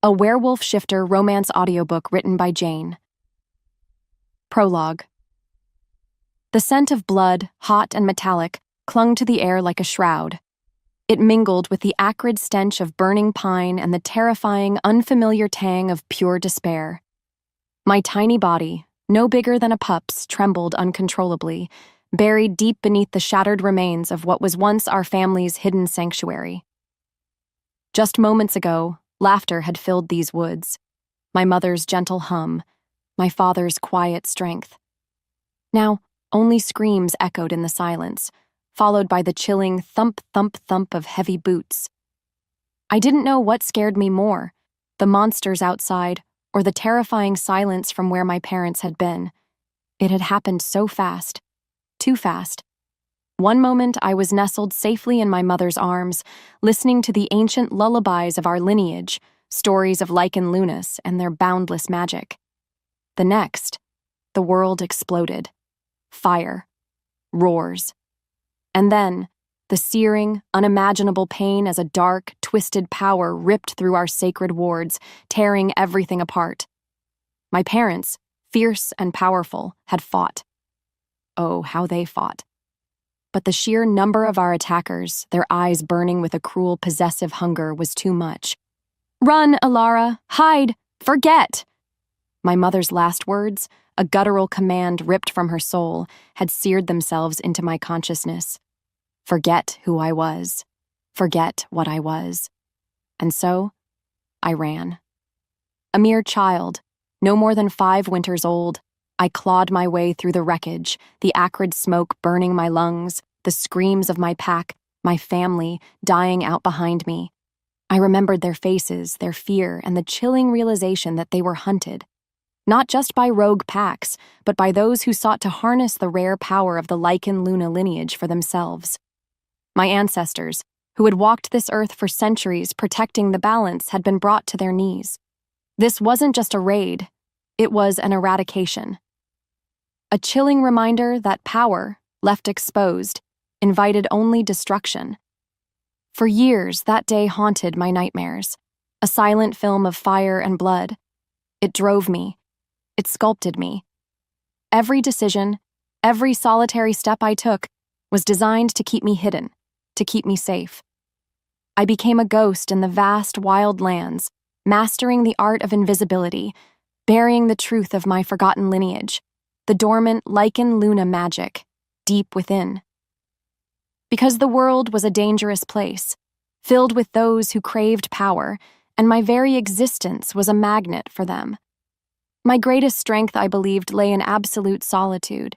A Werewolf Shifter Romance Audiobook written by Jane. Prologue. The scent of blood, hot and metallic, clung to the air like a shroud. It mingled with the acrid stench of burning pine and the terrifying, unfamiliar tang of pure despair. My tiny body, no bigger than a pup's, trembled uncontrollably, buried deep beneath the shattered remains of what was once our family's hidden sanctuary. Just moments ago, laughter had filled these woods, my mother's gentle hum, my father's quiet strength. Now, only screams echoed in the silence, followed by the chilling thump, thump, thump of heavy boots. I didn't know what scared me more, the monsters outside or the terrifying silence from where my parents had been. It had happened so fast, too fast. One moment I was nestled safely in my mother's arms, listening to the ancient lullabies of our lineage, stories of lichen lunas and their boundless magic. The next, the world exploded. Fire. Roars. And then, the searing, unimaginable pain as a dark, twisted power ripped through our sacred wards, tearing everything apart. My parents, fierce and powerful, had fought. Oh, how they fought. But the sheer number of our attackers, their eyes burning with a cruel, possessive hunger, was too much. "Run, Alara! Hide! Forget!" My mother's last words, a guttural command ripped from her soul, had seared themselves into my consciousness. Forget who I was. Forget what I was. And so, I ran. A mere child, no more than 5 winters old, I clawed my way through the wreckage, the acrid smoke burning my lungs, the screams of my pack, my family, dying out behind me. I remembered their faces, their fear, and the chilling realization that they were hunted. Not just by rogue packs, but by those who sought to harness the rare power of the lichen luna lineage for themselves. My ancestors, who had walked this earth for centuries protecting the balance, had been brought to their knees. This wasn't just a raid, it was an eradication. A chilling reminder that power, left exposed, invited only destruction. For years, that day haunted my nightmares, a silent film of fire and blood. It drove me. It sculpted me. Every decision, every solitary step I took, was designed to keep me hidden, to keep me safe. I became a ghost in the vast, wild lands, mastering the art of invisibility, burying the truth of my forgotten lineage, the dormant lichen luna magic, deep within. Because the world was a dangerous place, filled with those who craved power, and my very existence was a magnet for them. My greatest strength, I believed, lay in absolute solitude.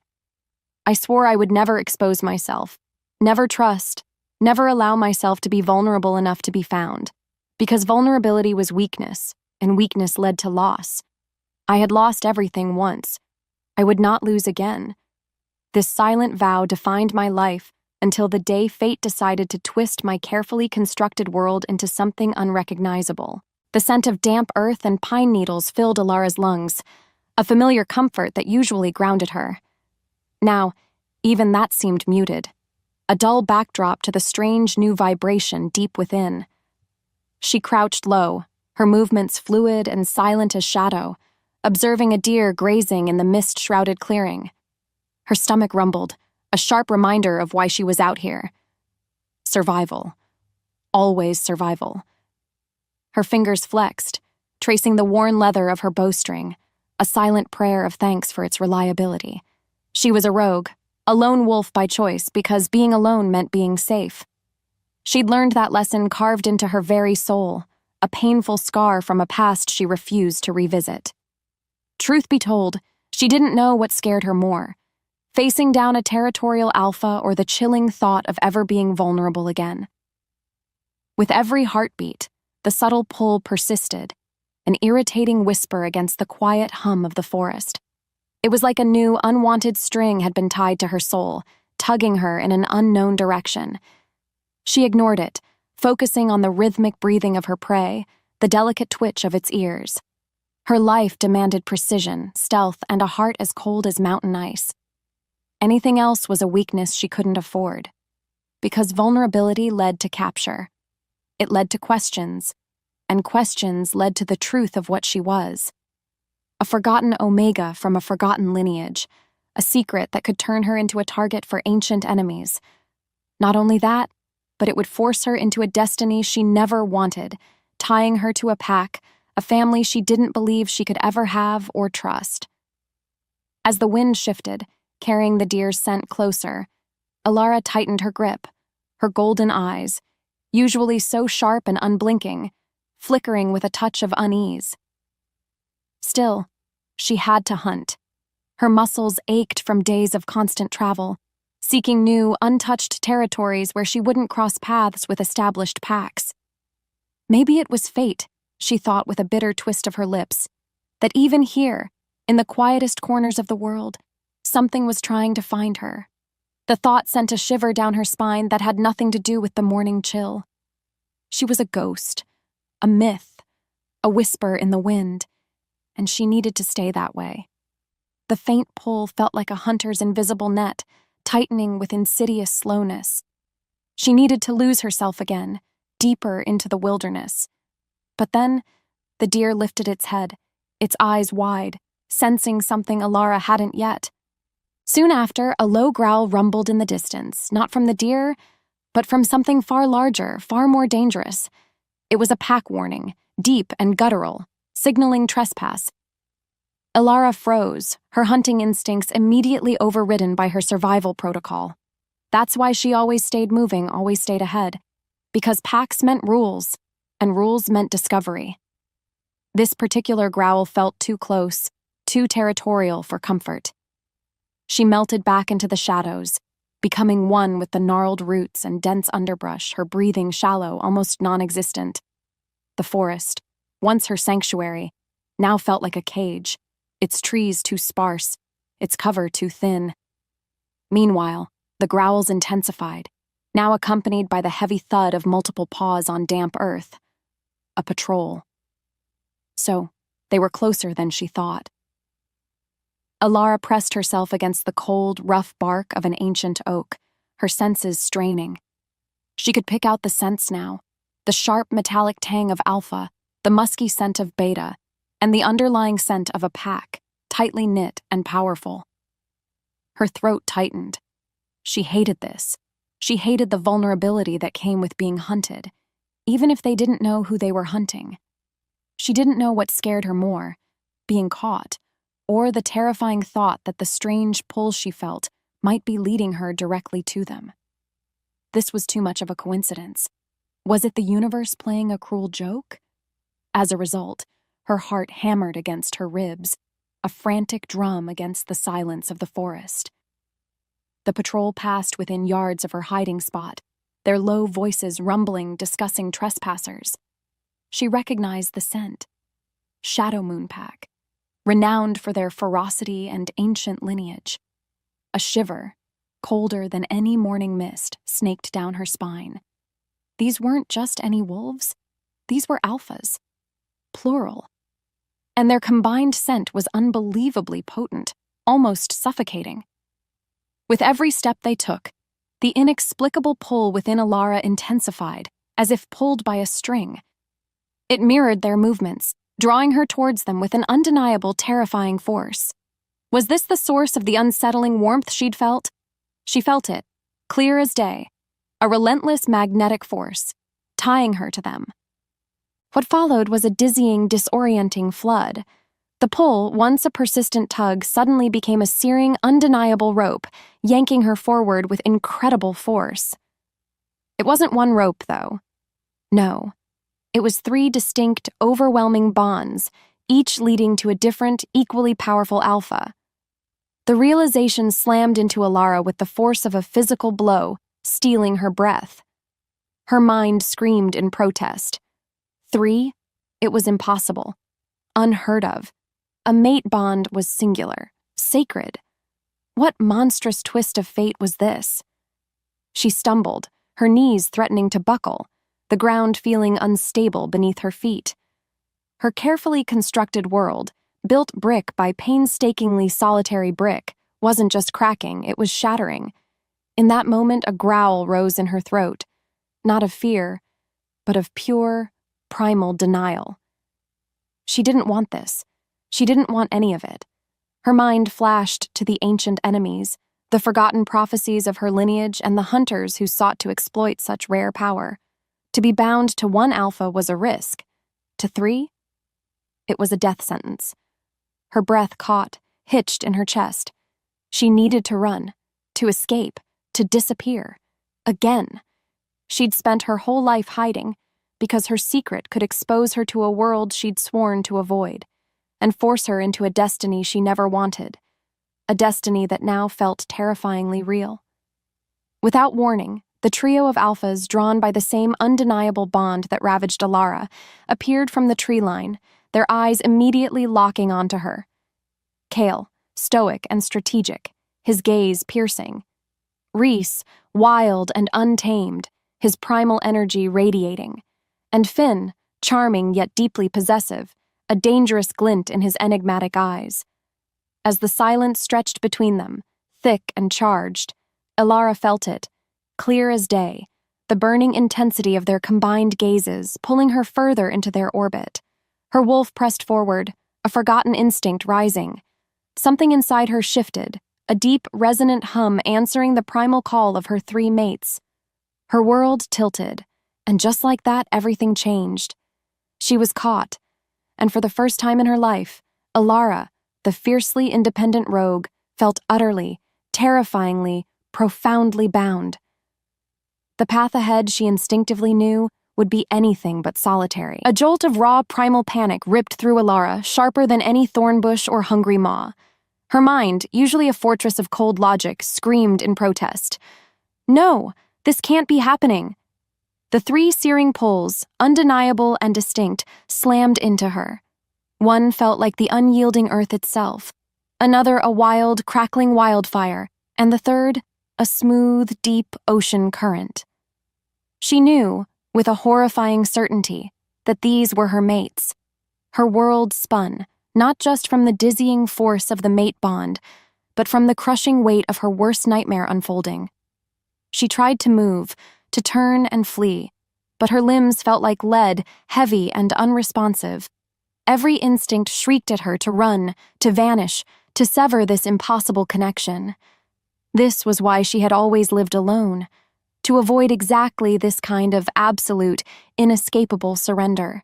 I swore I would never expose myself, never trust, never allow myself to be vulnerable enough to be found, because vulnerability was weakness, and weakness led to loss. I had lost everything once. I would not lose again. This silent vow defined my life until the day fate decided to twist my carefully constructed world into something unrecognizable. The scent of damp earth and pine needles filled Alara's lungs, a familiar comfort that usually grounded her. Now, even that seemed muted, a dull backdrop to the strange new vibration deep within. She crouched low, her movements fluid and silent as shadow, observing a deer grazing in the mist-shrouded clearing. Her stomach rumbled, a sharp reminder of why she was out here. Survival. Always survival. Her fingers flexed, tracing the worn leather of her bowstring, a silent prayer of thanks for its reliability. She was a rogue, a lone wolf by choice, because being alone meant being safe. She'd learned that lesson carved into her very soul, a painful scar from a past she refused to revisit. Truth be told, she didn't know what scared her more, facing down a territorial alpha or the chilling thought of ever being vulnerable again. With every heartbeat, the subtle pull persisted, an irritating whisper against the quiet hum of the forest. It was like a new, unwanted string had been tied to her soul, tugging her in an unknown direction. She ignored it, focusing on the rhythmic breathing of her prey, the delicate twitch of its ears. Her life demanded precision, stealth, and a heart as cold as mountain ice. Anything else was a weakness she couldn't afford, because vulnerability led to capture. It led to questions, and questions led to the truth of what she was. A forgotten omega from a forgotten lineage, a secret that could turn her into a target for ancient enemies. Not only that, but it would force her into a destiny she never wanted, tying her to a pack, a family she didn't believe she could ever have or trust. As the wind shifted, carrying the deer's scent closer, Alara tightened her grip, her golden eyes, usually so sharp and unblinking, flickering with a touch of unease. Still, she had to hunt. Her muscles ached from days of constant travel, seeking new, untouched territories where she wouldn't cross paths with established packs. Maybe it was fate, she thought with a bitter twist of her lips, that even here, in the quietest corners of the world, something was trying to find her. The thought sent a shiver down her spine that had nothing to do with the morning chill. She was a ghost, a myth, a whisper in the wind, and she needed to stay that way. The faint pull felt like a hunter's invisible net, tightening with insidious slowness. She needed to lose herself again, deeper into the wilderness. But then, the deer lifted its head, its eyes wide, sensing something Alara hadn't yet. Soon after, a low growl rumbled in the distance, not from the deer, but from something far larger, far more dangerous. It was a pack warning, deep and guttural, signaling trespass. Alara froze, her hunting instincts immediately overridden by her survival protocol. That's why she always stayed moving, always stayed ahead. Because packs meant rules, and rules meant discovery. This particular growl felt too close, too territorial for comfort. She melted back into the shadows, becoming one with the gnarled roots and dense underbrush, her breathing shallow, almost non-existent. The forest, once her sanctuary, now felt like a cage, its trees too sparse, its cover too thin. Meanwhile, the growls intensified, now accompanied by the heavy thud of multiple paws on damp earth. A patrol. So, they were closer than she thought. Alara pressed herself against the cold, rough bark of an ancient oak, her senses straining. She could pick out the scents now, the sharp metallic tang of alpha, the musky scent of beta, and the underlying scent of a pack, tightly knit and powerful. Her throat tightened. She hated this. She hated the vulnerability that came with being hunted, even if they didn't know who they were hunting. She didn't know what scared her more, being caught, or the terrifying thought that the strange pull she felt might be leading her directly to them. This was too much of a coincidence. Was it the universe playing a cruel joke? As a result, her heart hammered against her ribs, a frantic drum against the silence of the forest. The patrol passed within yards of her hiding spot, their low voices rumbling, discussing trespassers. She recognized the scent. Shadow Moon Pack, renowned for their ferocity and ancient lineage. A shiver, colder than any morning mist, snaked down her spine. These weren't just any wolves. These were alphas. Plural. And their combined scent was unbelievably potent, almost suffocating. With every step they took, the inexplicable pull within Alara intensified, as if pulled by a string. It mirrored their movements, drawing her towards them with an undeniable, terrifying force. Was this the source of the unsettling warmth she'd felt? She felt it, clear as day, a relentless magnetic force, tying her to them. What followed was a dizzying, disorienting flood. The pull, once a persistent tug, suddenly became a searing, undeniable rope, yanking her forward with incredible force. It wasn't one rope, though. No. It was 3 distinct, overwhelming bonds, each leading to a different, equally powerful alpha. The realization slammed into Alara with the force of a physical blow, stealing her breath. Her mind screamed in protest. 3? It was impossible. Unheard of. A mate bond was singular, sacred. What monstrous twist of fate was this? She stumbled, her knees threatening to buckle, the ground feeling unstable beneath her feet. Her carefully constructed world, built brick by painstakingly solitary brick, wasn't just cracking, it was shattering. In that moment, a growl rose in her throat, not of fear, but of pure, primal denial. She didn't want this. She didn't want any of it. Her mind flashed to the ancient enemies, the forgotten prophecies of her lineage, and the hunters who sought to exploit such rare power. To be bound to one alpha was a risk. To three? It was a death sentence. Her breath caught, hitched in her chest. She needed to run, to escape, to disappear. Again. She'd spent her whole life hiding, because her secret could expose her to a world she'd sworn to avoid, and force her into a destiny she never wanted, a destiny that now felt terrifyingly real. Without warning, the trio of alphas, drawn by the same undeniable bond that ravaged Alara, appeared from the tree line, their eyes immediately locking onto her. Kale, stoic and strategic, his gaze piercing. Reese, wild and untamed, his primal energy radiating. And Finn, charming yet deeply possessive, a dangerous glint in his enigmatic eyes. As the silence stretched between them, thick and charged, Alara felt it, clear as day, the burning intensity of their combined gazes pulling her further into their orbit. Her wolf pressed forward, a forgotten instinct rising. Something inside her shifted, a deep, resonant hum answering the primal call of her three mates. Her world tilted, and just like that, everything changed. She was caught, and for the first time in her life, Alara, the fiercely independent rogue, felt utterly, terrifyingly, profoundly bound. The path ahead, she instinctively knew, would be anything but solitary. A jolt of raw primal panic ripped through Alara, sharper than any thorn bush or hungry maw. Her mind, usually a fortress of cold logic, screamed in protest. No, this can't be happening. The three searing pulls, undeniable and distinct, slammed into her. One felt like the unyielding earth itself, another a wild, crackling wildfire, and the third, a smooth, deep ocean current. She knew, with a horrifying certainty, that these were her mates. Her world spun, not just from the dizzying force of the mate bond, but from the crushing weight of her worst nightmare unfolding. She tried to move, to turn and flee, but her limbs felt like lead, heavy and unresponsive. Every instinct shrieked at her to run, to vanish, to sever this impossible connection. This was why she had always lived alone, to avoid exactly this kind of absolute, inescapable surrender.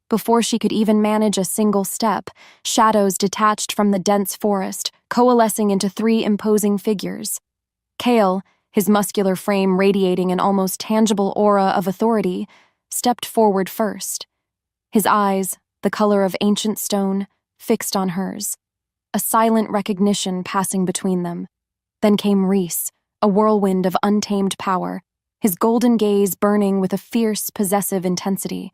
Before she could even manage a single step, shadows detached from the dense forest, coalescing into three imposing figures. Kale, his muscular frame radiating an almost tangible aura of authority, stepped forward first. His eyes, the color of ancient stone, fixed on hers, a silent recognition passing between them. Then came Reese, a whirlwind of untamed power, his golden gaze burning with a fierce, possessive intensity.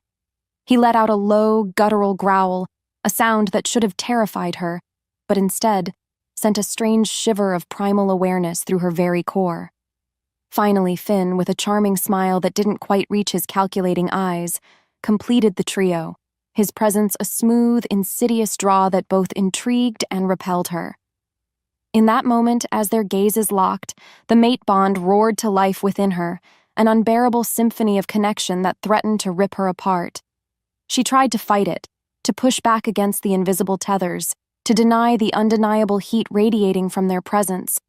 He let out a low, guttural growl, a sound that should have terrified her, but instead sent a strange shiver of primal awareness through her very core. Finally, Finn, with a charming smile that didn't quite reach his calculating eyes, completed the trio, his presence a smooth, insidious draw that both intrigued and repelled her. In that moment, as their gazes locked, the mate bond roared to life within her, an unbearable symphony of connection that threatened to rip her apart. She tried to fight it, to push back against the invisible tethers, to deny the undeniable heat radiating from their presence.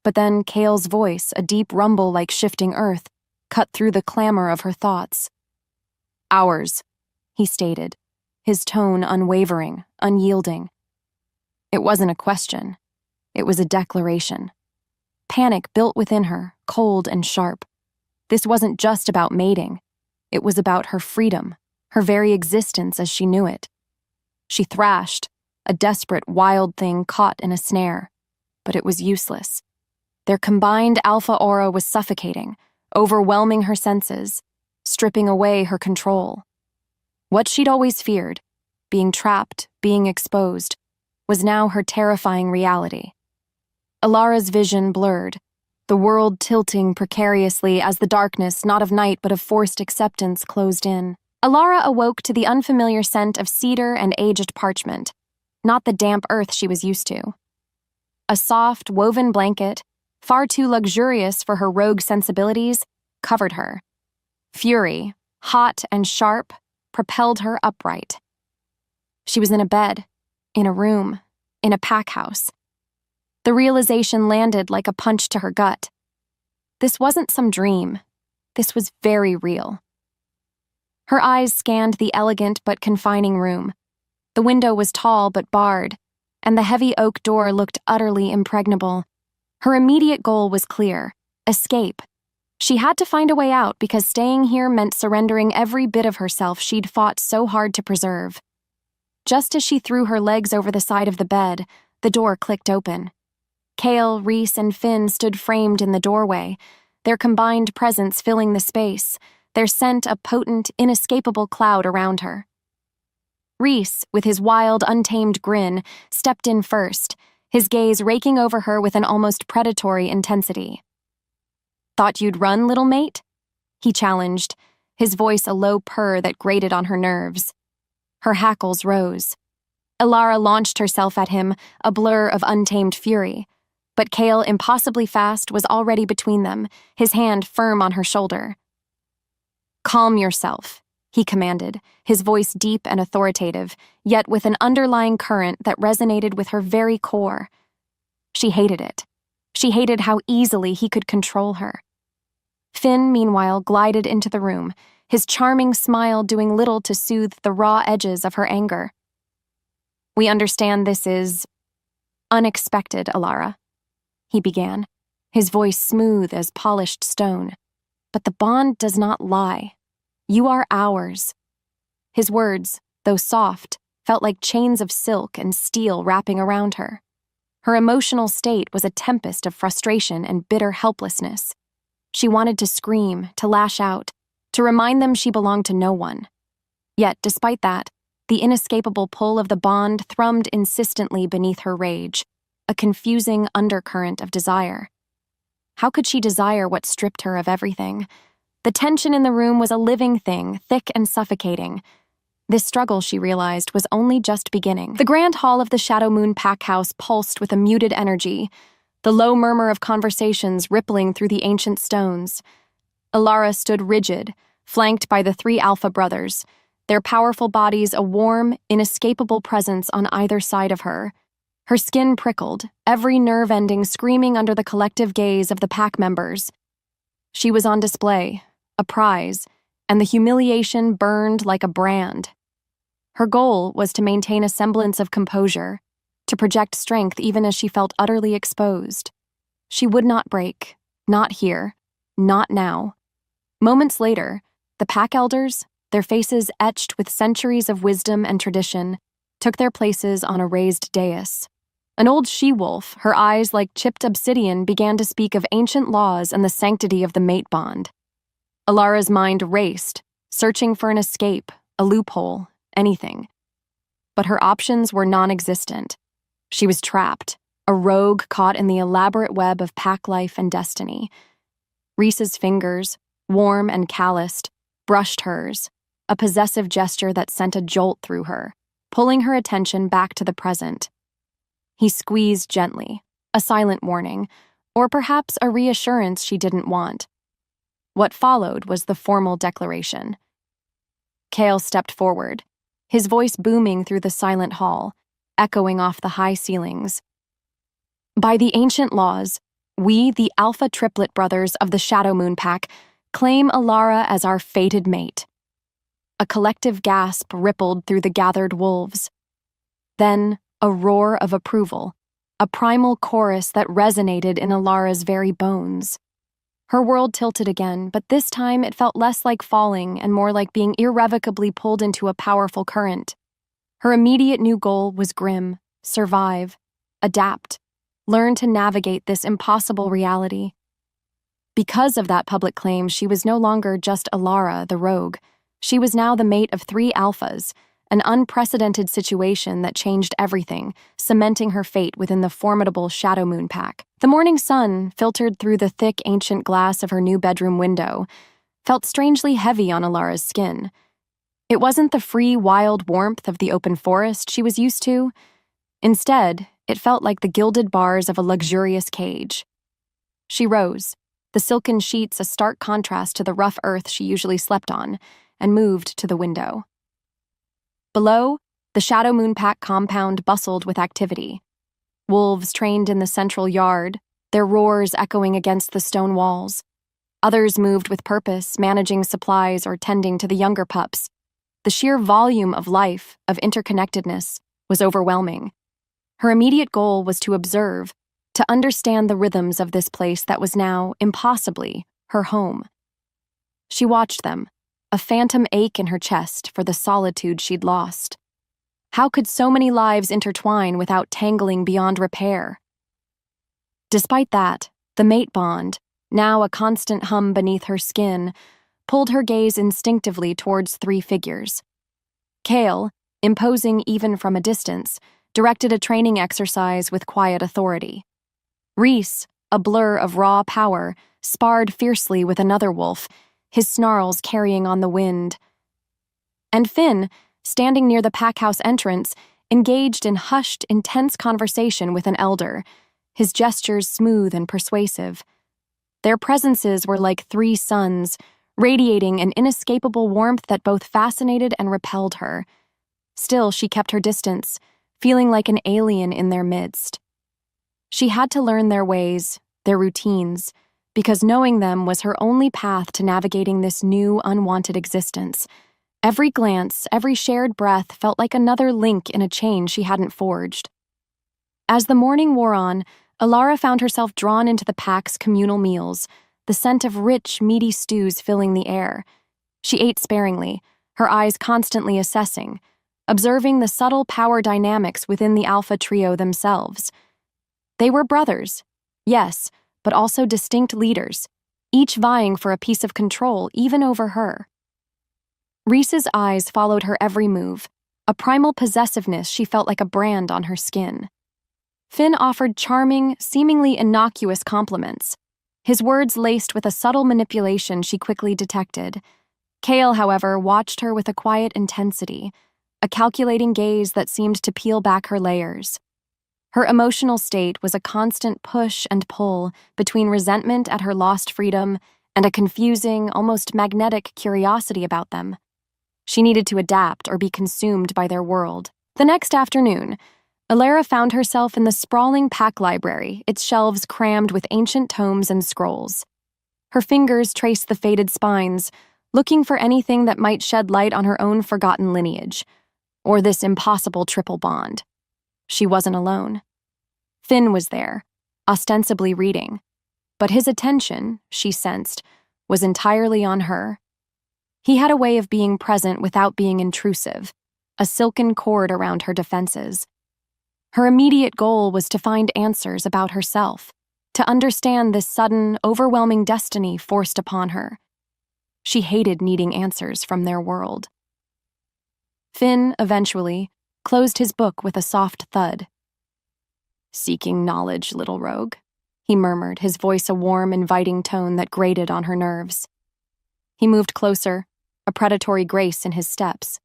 But then Kale's voice, a deep rumble like shifting earth, cut through the clamor of her thoughts. "Ours," he stated, his tone unwavering, unyielding. It wasn't a question. It was a declaration. Panic built within her, cold and sharp. This wasn't just about mating. It was about her freedom, her very existence as she knew it. She thrashed, a desperate, wild thing caught in a snare. But it was useless. Their combined alpha aura was suffocating, overwhelming her senses, stripping away her control. What she'd always feared, being trapped, being exposed, was now her terrifying reality. Alara's vision blurred, the world tilting precariously as the darkness, not of night but of forced acceptance, closed in. Alara awoke to the unfamiliar scent of cedar and aged parchment, not the damp earth she was used to. A soft, woven blanket, far too luxurious for her rogue sensibilities, covered her. Fury, hot and sharp, propelled her upright. She was in a bed, in a room, in a pack house. The realization landed like a punch to her gut. This wasn't some dream. This was very real. Her eyes scanned the elegant but confining room. The window was tall but barred, and the heavy oak door looked utterly impregnable. Her immediate goal was clear: escape. She had to find a way out because staying here meant surrendering every bit of herself she'd fought so hard to preserve. Just as she threw her legs over the side of the bed, the door clicked open. Cale, Reese, and Finn stood framed in the doorway, their combined presence filling the space, their scent a potent, inescapable cloud around her. Reese, with his wild, untamed grin, stepped in first, his gaze raking over her with an almost predatory intensity. "Thought you'd run, little mate?" he challenged, his voice a low purr that grated on her nerves. Her hackles rose. Elara launched herself at him, a blur of untamed fury. But Cale, impossibly fast, was already between them, his hand firm on her shoulder. "Calm yourself," he commanded, his voice deep and authoritative, yet with an underlying current that resonated with her very core. She hated it. She hated how easily he could control her. Finn, meanwhile, glided into the room, his charming smile doing little to soothe the raw edges of her anger. "We understand this is unexpected, Elara," he began, his voice smooth as polished stone. "But the bond does not lie. You are ours." His words, though soft, felt like chains of silk and steel wrapping around her. Her emotional state was a tempest of frustration and bitter helplessness. She wanted to scream, to lash out, to remind them she belonged to no one. Yet, despite that, the inescapable pull of the bond thrummed insistently beneath her rage, a confusing undercurrent of desire. How could she desire what stripped her of everything? The tension in the room was a living thing, thick and suffocating. This struggle, she realized, was only just beginning. The grand hall of the Shadow Moon pack house pulsed with a muted energy, the low murmur of conversations rippling through the ancient stones. Elara stood rigid, flanked by the 3 Alpha brothers, their powerful bodies a warm, inescapable presence on either side of her. Her skin prickled, every nerve ending screaming under the collective gaze of the pack members. She was on display, a prize, and the humiliation burned like a brand. Her goal was to maintain a semblance of composure, to project strength even as she felt utterly exposed. She would not break, not here, not now. Moments later, the pack elders, their faces etched with centuries of wisdom and tradition, took their places on a raised dais. An old she-wolf, her eyes like chipped obsidian, began to speak of ancient laws and the sanctity of the mate bond. Alara's mind raced, searching for an escape, a loophole, anything. But her options were non-existent. She was trapped, a rogue caught in the elaborate web of pack life and destiny. Reese's fingers, warm and calloused, brushed hers, a possessive gesture that sent a jolt through her, pulling her attention back to the present. He squeezed gently, a silent warning, or perhaps a reassurance she didn't want. What followed was the formal declaration. Cale stepped forward, his voice booming through the silent hall, echoing off the high ceilings. "By the ancient laws, we, the Alpha Triplet brothers of the Shadow Moon Pack, claim Elara as our fated mate." A collective gasp rippled through the gathered wolves. Then, a roar of approval, a primal chorus that resonated in Elara's very bones. Her world tilted again, but this time it felt less like falling and more like being irrevocably pulled into a powerful current. Her immediate new goal was grim: survive, adapt, learn to navigate this impossible reality. Because of that public claim, she was no longer just Elara, the rogue. She was now the mate of 3 alphas, an unprecedented situation that changed everything, cementing her fate within the formidable Shadow Moon Pack. The morning sun, filtered through the thick ancient glass of her new bedroom window, felt strangely heavy on Elara's skin. It wasn't the free, wild warmth of the open forest she was used to. Instead, it felt like the gilded bars of a luxurious cage. She rose, the silken sheets a stark contrast to the rough earth she usually slept on, and moved to the window. Below, the Shadow Moon Pack compound bustled with activity. Wolves trained in the central yard, their roars echoing against the stone walls. Others moved with purpose, managing supplies or tending to the younger pups. The sheer volume of life, of interconnectedness, was overwhelming. Her immediate goal was to observe, to understand the rhythms of this place that was now, impossibly, her home. She watched them, a phantom ache in her chest for the solitude she'd lost. How could so many lives intertwine without tangling beyond repair? Despite that, the mate bond, now a constant hum beneath her skin, pulled her gaze instinctively towards three figures. Kale, imposing even from a distance, directed a training exercise with quiet authority. Reese, a blur of raw power, sparred fiercely with another wolf, his snarls carrying on the wind. And Finn, standing near the packhouse entrance, engaged in hushed, intense conversation with an elder, his gestures smooth and persuasive. Their presences were like three suns, radiating an inescapable warmth that both fascinated and repelled her. Still, she kept her distance, feeling like an alien in their midst. She had to learn their ways, their routines, because knowing them was her only path to navigating this new, unwanted existence. Every glance, every shared breath felt like another link in a chain she hadn't forged. As the morning wore on, Alara found herself drawn into the pack's communal meals, the scent of rich, meaty stews filling the air. She ate sparingly, her eyes constantly assessing, observing the subtle power dynamics within the Alpha Trio themselves. They were brothers, yes, but also distinct leaders, each vying for a piece of control even over her. Reese's eyes followed her every move, a primal possessiveness she felt like a brand on her skin. Finn offered charming, seemingly innocuous compliments, his words laced with a subtle manipulation she quickly detected. Kale, however, watched her with a quiet intensity, a calculating gaze that seemed to peel back her layers. Her emotional state was a constant push and pull between resentment at her lost freedom and a confusing, almost magnetic curiosity about them. She needed to adapt or be consumed by their world. The next afternoon, Alara found herself in the sprawling pack library, its shelves crammed with ancient tomes and scrolls. Her fingers traced the faded spines, looking for anything that might shed light on her own forgotten lineage, or this impossible triple bond. She wasn't alone. Finn was there, ostensibly reading, but his attention, she sensed, was entirely on her. He had a way of being present without being intrusive, a silken cord around her defenses. Her immediate goal was to find answers about herself, to understand this sudden, overwhelming destiny forced upon her. She hated needing answers from their world. Finn, eventually, closed his book with a soft thud. "Seeking knowledge, little rogue," he murmured, his voice a warm, inviting tone that grated on her nerves. He moved closer, a predatory grace in his steps.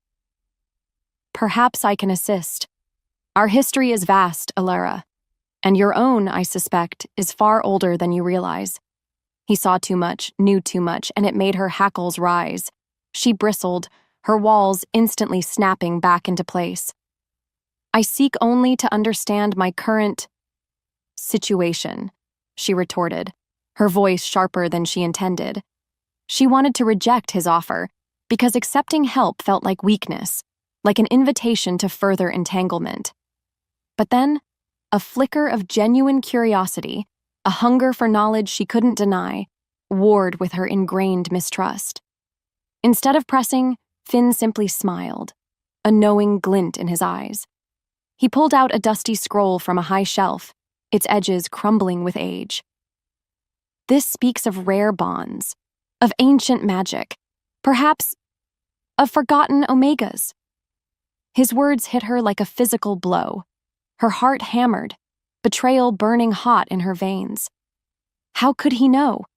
"Perhaps I can assist. Our history is vast, Alara, and your own, I suspect, is far older than you realize." He saw too much, knew too much, and it made her hackles rise. She bristled, her walls instantly snapping back into place. "I seek only to understand my current situation," she retorted, her voice sharper than she intended. She wanted to reject his offer, because accepting help felt like weakness, like an invitation to further entanglement. But then, a flicker of genuine curiosity, a hunger for knowledge she couldn't deny, warred with her ingrained mistrust. Instead of pressing, Finn simply smiled, a knowing glint in his eyes. He pulled out a dusty scroll from a high shelf, its edges crumbling with age. "This speaks of rare bonds, of ancient magic, perhaps of forgotten omegas." His words hit her like a physical blow. Her heart hammered, betrayal burning hot in her veins. How could he know?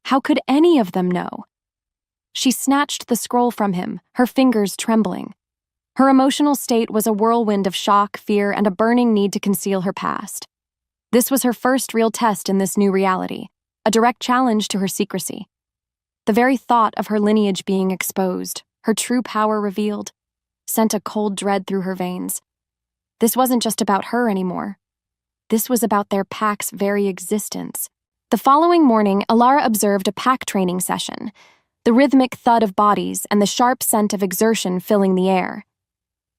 How could any of them know? She snatched the scroll from him, her fingers trembling. Her emotional state was a whirlwind of shock, fear, and a burning need to conceal her past. This was her first real test in this new reality, a direct challenge to her secrecy. The very thought of her lineage being exposed, her true power revealed, sent a cold dread through her veins. This wasn't just about her anymore. This was about their pack's very existence. The following morning, Alara observed a pack training session, the rhythmic thud of bodies and the sharp scent of exertion filling the air.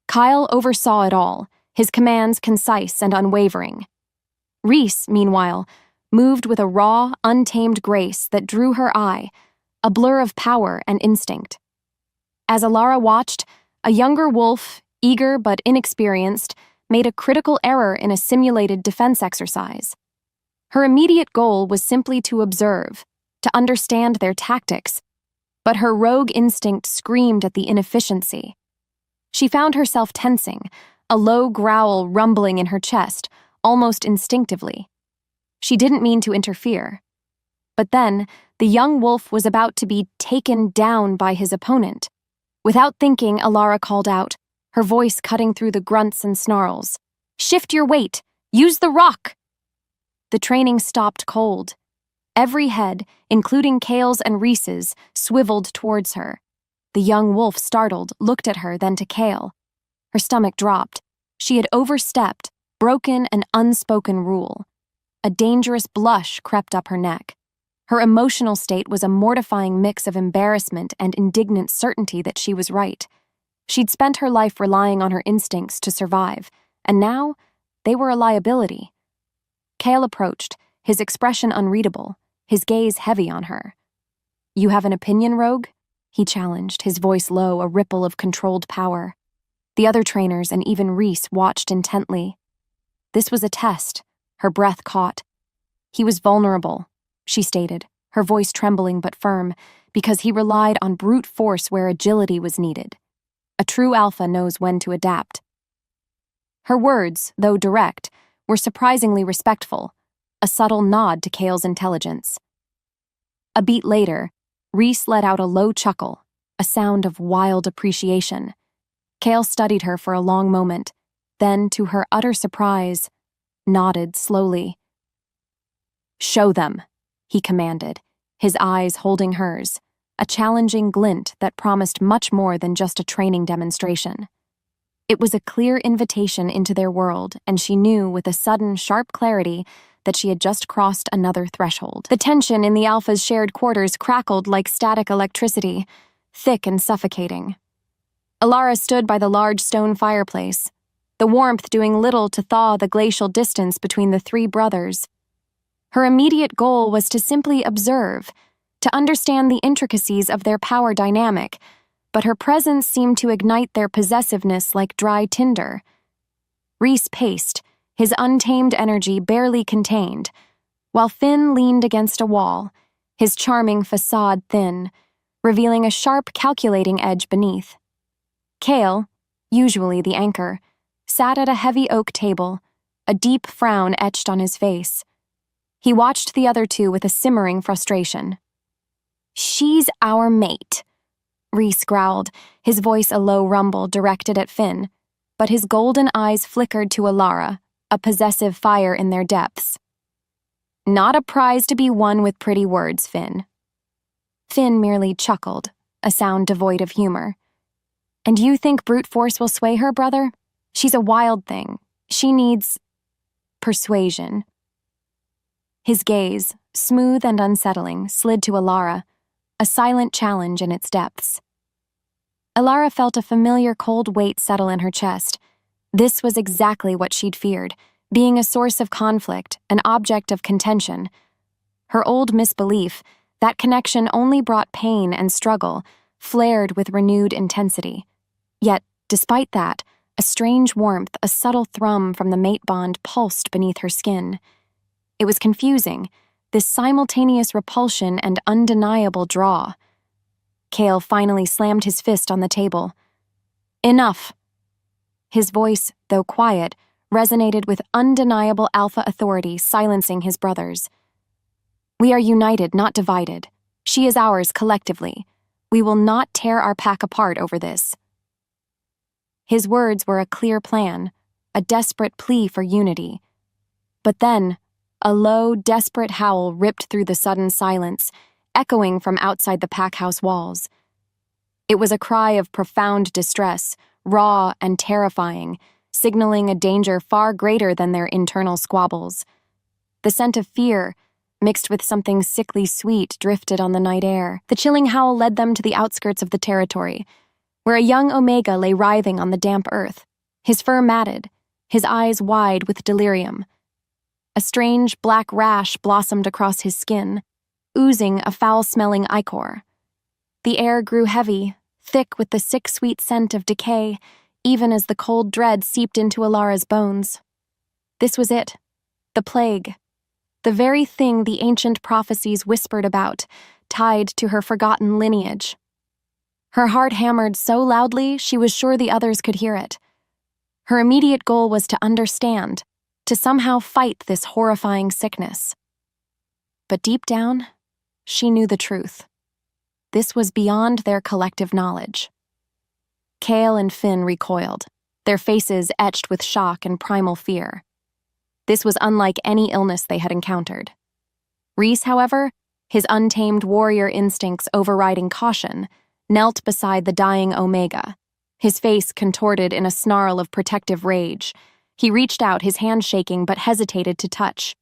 Kyle oversaw it all, his commands concise and unwavering. Reese, meanwhile, moved with a raw, untamed grace that drew her eye, a blur of power and instinct. As Alara watched, a younger wolf, eager but inexperienced, made a critical error in a simulated defense exercise. Her immediate goal was simply to observe, to understand their tactics, but her rogue instinct screamed at the inefficiency. She found herself tensing, a low growl rumbling in her chest, almost instinctively. She didn't mean to interfere. But then, the young wolf was about to be taken down by his opponent. Without thinking, Alara called out, her voice cutting through the grunts and snarls. "Shift your weight! Use the rock!" The training stopped cold. Every head, including Kale's and Reese's, swiveled towards her. The young wolf, startled, looked at her, then to Kale. Her stomach dropped. She had overstepped, broken an unspoken rule. A dangerous blush crept up her neck. Her emotional state was a mortifying mix of embarrassment and indignant certainty that she was right. She'd spent her life relying on her instincts to survive, and now they were a liability. Kale approached, his expression unreadable, his gaze heavy on her. "You have an opinion, Rogue?" he challenged, his voice low, a ripple of controlled power. The other trainers and even Reese watched intently. This was a test, her breath caught. He was vulnerable, she stated, her voice trembling but firm, because he relied on brute force where agility was needed. A true alpha knows when to adapt. Her words, though direct, were surprisingly respectful, a subtle nod to Kale's intelligence. A beat later, Reese let out a low chuckle, a sound of wild appreciation. Kale studied her for a long moment, then, to her utter surprise, nodded slowly. "Show them," he commanded, his eyes holding hers, a challenging glint that promised much more than just a training demonstration. It was a clear invitation into their world, and she knew with a sudden, sharp clarity that she had just crossed another threshold. The tension in the Alpha's shared quarters crackled like static electricity, thick and suffocating. Alara stood by the large stone fireplace, the warmth doing little to thaw the glacial distance between the three brothers. Her immediate goal was to simply observe, to understand the intricacies of their power dynamic, but her presence seemed to ignite their possessiveness like dry tinder. Reese paced, his untamed energy barely contained, while Finn leaned against a wall, his charming facade thin, revealing a sharp, calculating edge beneath. Kale, usually the anchor, sat at a heavy oak table, a deep frown etched on his face. He watched the other two with a simmering frustration. "She's our mate," Reese growled, his voice a low rumble directed at Finn, but his golden eyes flickered to Alara, a possessive fire in their depths. "Not a prize to be won with pretty words, Finn." Finn merely chuckled, a sound devoid of humor. "And you think brute force will sway her, brother? She's a wild thing. She needs persuasion." His gaze, smooth and unsettling, slid to Alara, a silent challenge in its depths. Alara felt a familiar cold weight settle in her chest. This was exactly what she'd feared, being a source of conflict, an object of contention. Her old misbelief, that connection only brought pain and struggle, flared with renewed intensity. Yet, despite that, a strange warmth, a subtle thrum from the mate bond pulsed beneath her skin. It was confusing, this simultaneous repulsion and undeniable draw. Kale finally slammed his fist on the table. "Enough." His voice, though quiet, resonated with undeniable alpha authority, silencing his brothers. "We are united, not divided. She is ours collectively. We will not tear our pack apart over this." His words were a clear plan, a desperate plea for unity. But then, a low, desperate howl ripped through the sudden silence, echoing from outside the pack house walls. It was a cry of profound distress, raw and terrifying, signaling a danger far greater than their internal squabbles. The scent of fear, mixed with something sickly sweet, drifted on the night air. The chilling howl led them to the outskirts of the territory, where a young Omega lay writhing on the damp earth, his fur matted, his eyes wide with delirium. A strange black rash blossomed across his skin, oozing a foul-smelling ichor. The air grew heavy, thick with the sick sweet scent of decay, even as the cold dread seeped into Alara's bones. This was it, the plague, the very thing the ancient prophecies whispered about, tied to her forgotten lineage. Her heart hammered so loudly she was sure the others could hear it. Her immediate goal was to understand, to somehow fight this horrifying sickness. But deep down, she knew the truth. This was beyond their collective knowledge. Kale and Finn recoiled, their faces etched with shock and primal fear. This was unlike any illness they had encountered. Rhys, however, his untamed warrior instincts overriding caution, knelt beside the dying Omega, his face contorted in a snarl of protective rage. He reached out, his hand shaking, but hesitated to touch.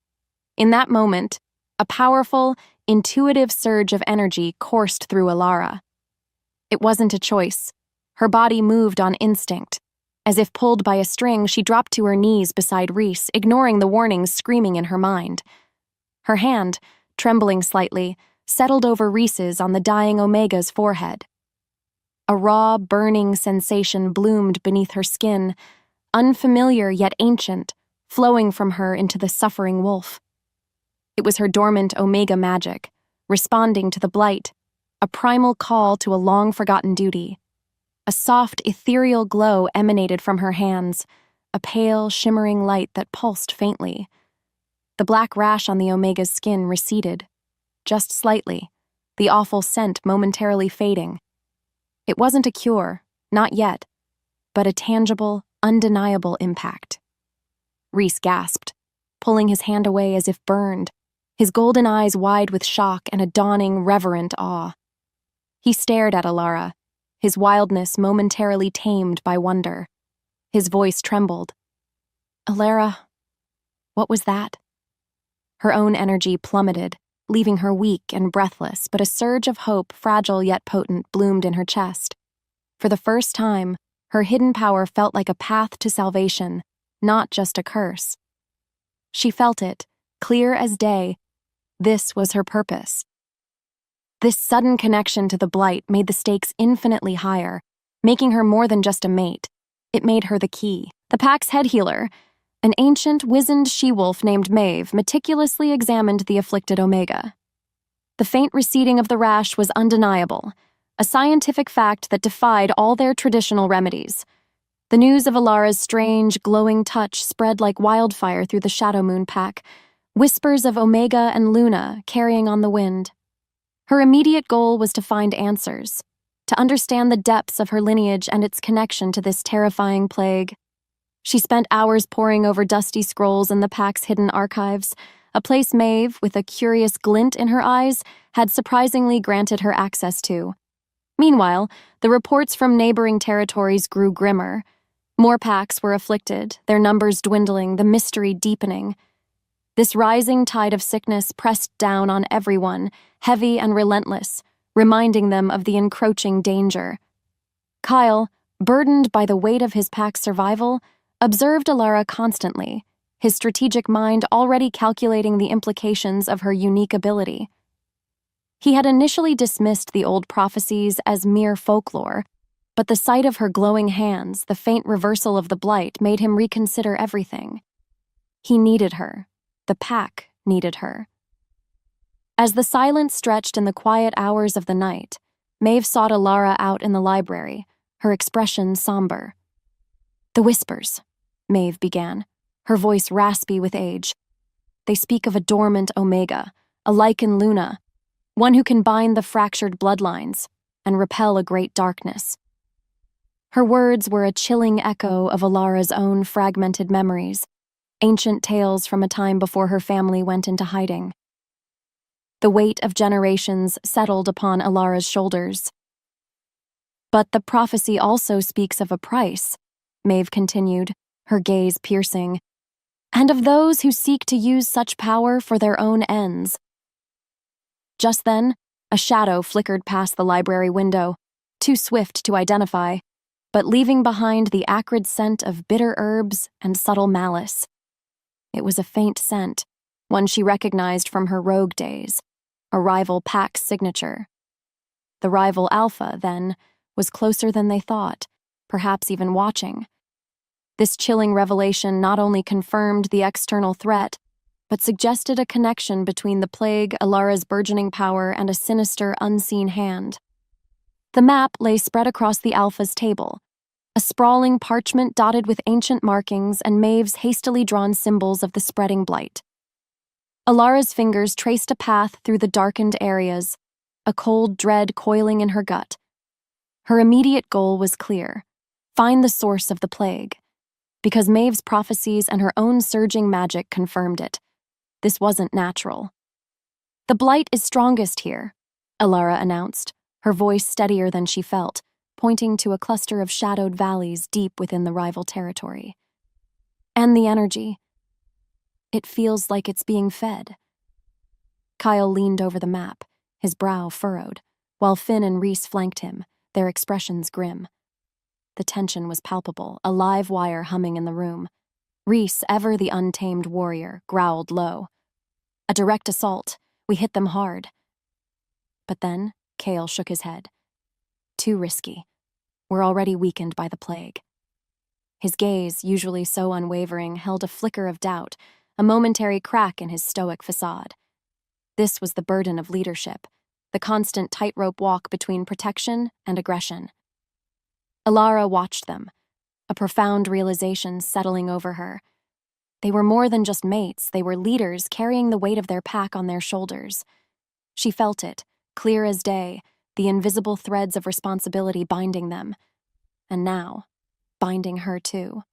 In that moment, a powerful, intuitive surge of energy coursed through Alara. It wasn't a choice. Her body moved on instinct. As if pulled by a string, she dropped to her knees beside Rhys, ignoring the warnings screaming in her mind. Her hand, trembling slightly, settled over Rhys's on the dying Omega's forehead. A raw, burning sensation bloomed beneath her skin, unfamiliar yet ancient, flowing from her into the suffering wolf. It was her dormant Omega magic, responding to the blight, a primal call to a long-forgotten duty. A soft, ethereal glow emanated from her hands, a pale, shimmering light that pulsed faintly. The black rash on the Omega's skin receded, just slightly, the awful scent momentarily fading. It wasn't a cure, not yet, but a tangible, undeniable impact. Rhys gasped, pulling his hand away as if burned, his golden eyes wide with shock and a dawning, reverent awe. He stared at Alara, his wildness momentarily tamed by wonder. His voice trembled. "Alara, what was that?" Her own energy plummeted, leaving her weak and breathless, but a surge of hope, fragile yet potent, bloomed in her chest. For the first time, her hidden power felt like a path to salvation, not just a curse. She felt it, clear as day. This was her purpose. This sudden connection to the blight made the stakes infinitely higher, making her more than just a mate. It made her the key. The pack's head healer, an ancient, wizened she-wolf named Maeve, meticulously examined the afflicted Omega. The faint receding of the rash was undeniable, a scientific fact that defied all their traditional remedies. The news of Alara's strange, glowing touch spread like wildfire through the Shadow Moon pack, whispers of Omega and Luna carrying on the wind. Her immediate goal was to find answers, to understand the depths of her lineage and its connection to this terrifying plague. She spent hours poring over dusty scrolls in the pack's hidden archives, a place Maeve, with a curious glint in her eyes, had surprisingly granted her access to. Meanwhile, the reports from neighboring territories grew grimmer. More packs were afflicted, their numbers dwindling, the mystery deepening. This rising tide of sickness pressed down on everyone, heavy and relentless, reminding them of the encroaching danger. Kyle, burdened by the weight of his pack's survival, observed Alara constantly, his strategic mind already calculating the implications of her unique ability. He had initially dismissed the old prophecies as mere folklore, but the sight of her glowing hands, the faint reversal of the blight, made him reconsider everything. He needed her. The pack needed her. As the silence stretched in the quiet hours of the night, Maeve sought Alara out in the library, her expression somber. "The whispers," Maeve began, her voice raspy with age. "They speak of a dormant Omega, a lichen Luna, one who can bind the fractured bloodlines and repel a great darkness." Her words were a chilling echo of Alara's own fragmented memories, ancient tales from a time before her family went into hiding. The weight of generations settled upon Alara's shoulders. But the prophecy also speaks of a price, Maeve continued, her gaze piercing, and of those who seek to use such power for their own ends. Just then, a shadow flickered past the library window, too swift to identify, but leaving behind the acrid scent of bitter herbs and subtle malice. It was a faint scent, one she recognized from her rogue days, a rival pack's signature. The rival Alpha, then, was closer than they thought, perhaps even watching. This chilling revelation not only confirmed the external threat, but suggested a connection between the plague, Alara's burgeoning power, and a sinister, unseen hand. The map lay spread across the Alpha's table, a sprawling parchment dotted with ancient markings and Maeve's hastily drawn symbols of the spreading blight. Alara's fingers traced a path through the darkened areas, a cold dread coiling in her gut. Her immediate goal was clear: find the source of the plague. Because Maeve's prophecies and her own surging magic confirmed it. This wasn't natural. "The blight is strongest here," Alara announced, her voice steadier than she felt, pointing to a cluster of shadowed valleys deep within the rival territory. "And the energy. It feels like it's being fed." Kyle leaned over the map, his brow furrowed, while Finn and Rhys flanked him, their expressions grim. The tension was palpable, a live wire humming in the room. Rhys, ever the untamed warrior, growled low. "A direct assault. We hit them hard." But then, Cale shook his head. "Too risky. We're already weakened by the plague." His gaze, usually so unwavering, held a flicker of doubt, a momentary crack in his stoic facade. This was the burden of leadership, the constant tightrope walk between protection and aggression. Alara watched them, a profound realization settling over her. They were more than just mates, they were leaders carrying the weight of their pack on their shoulders. She felt it, clear as day, the invisible threads of responsibility binding them. And now, binding her too.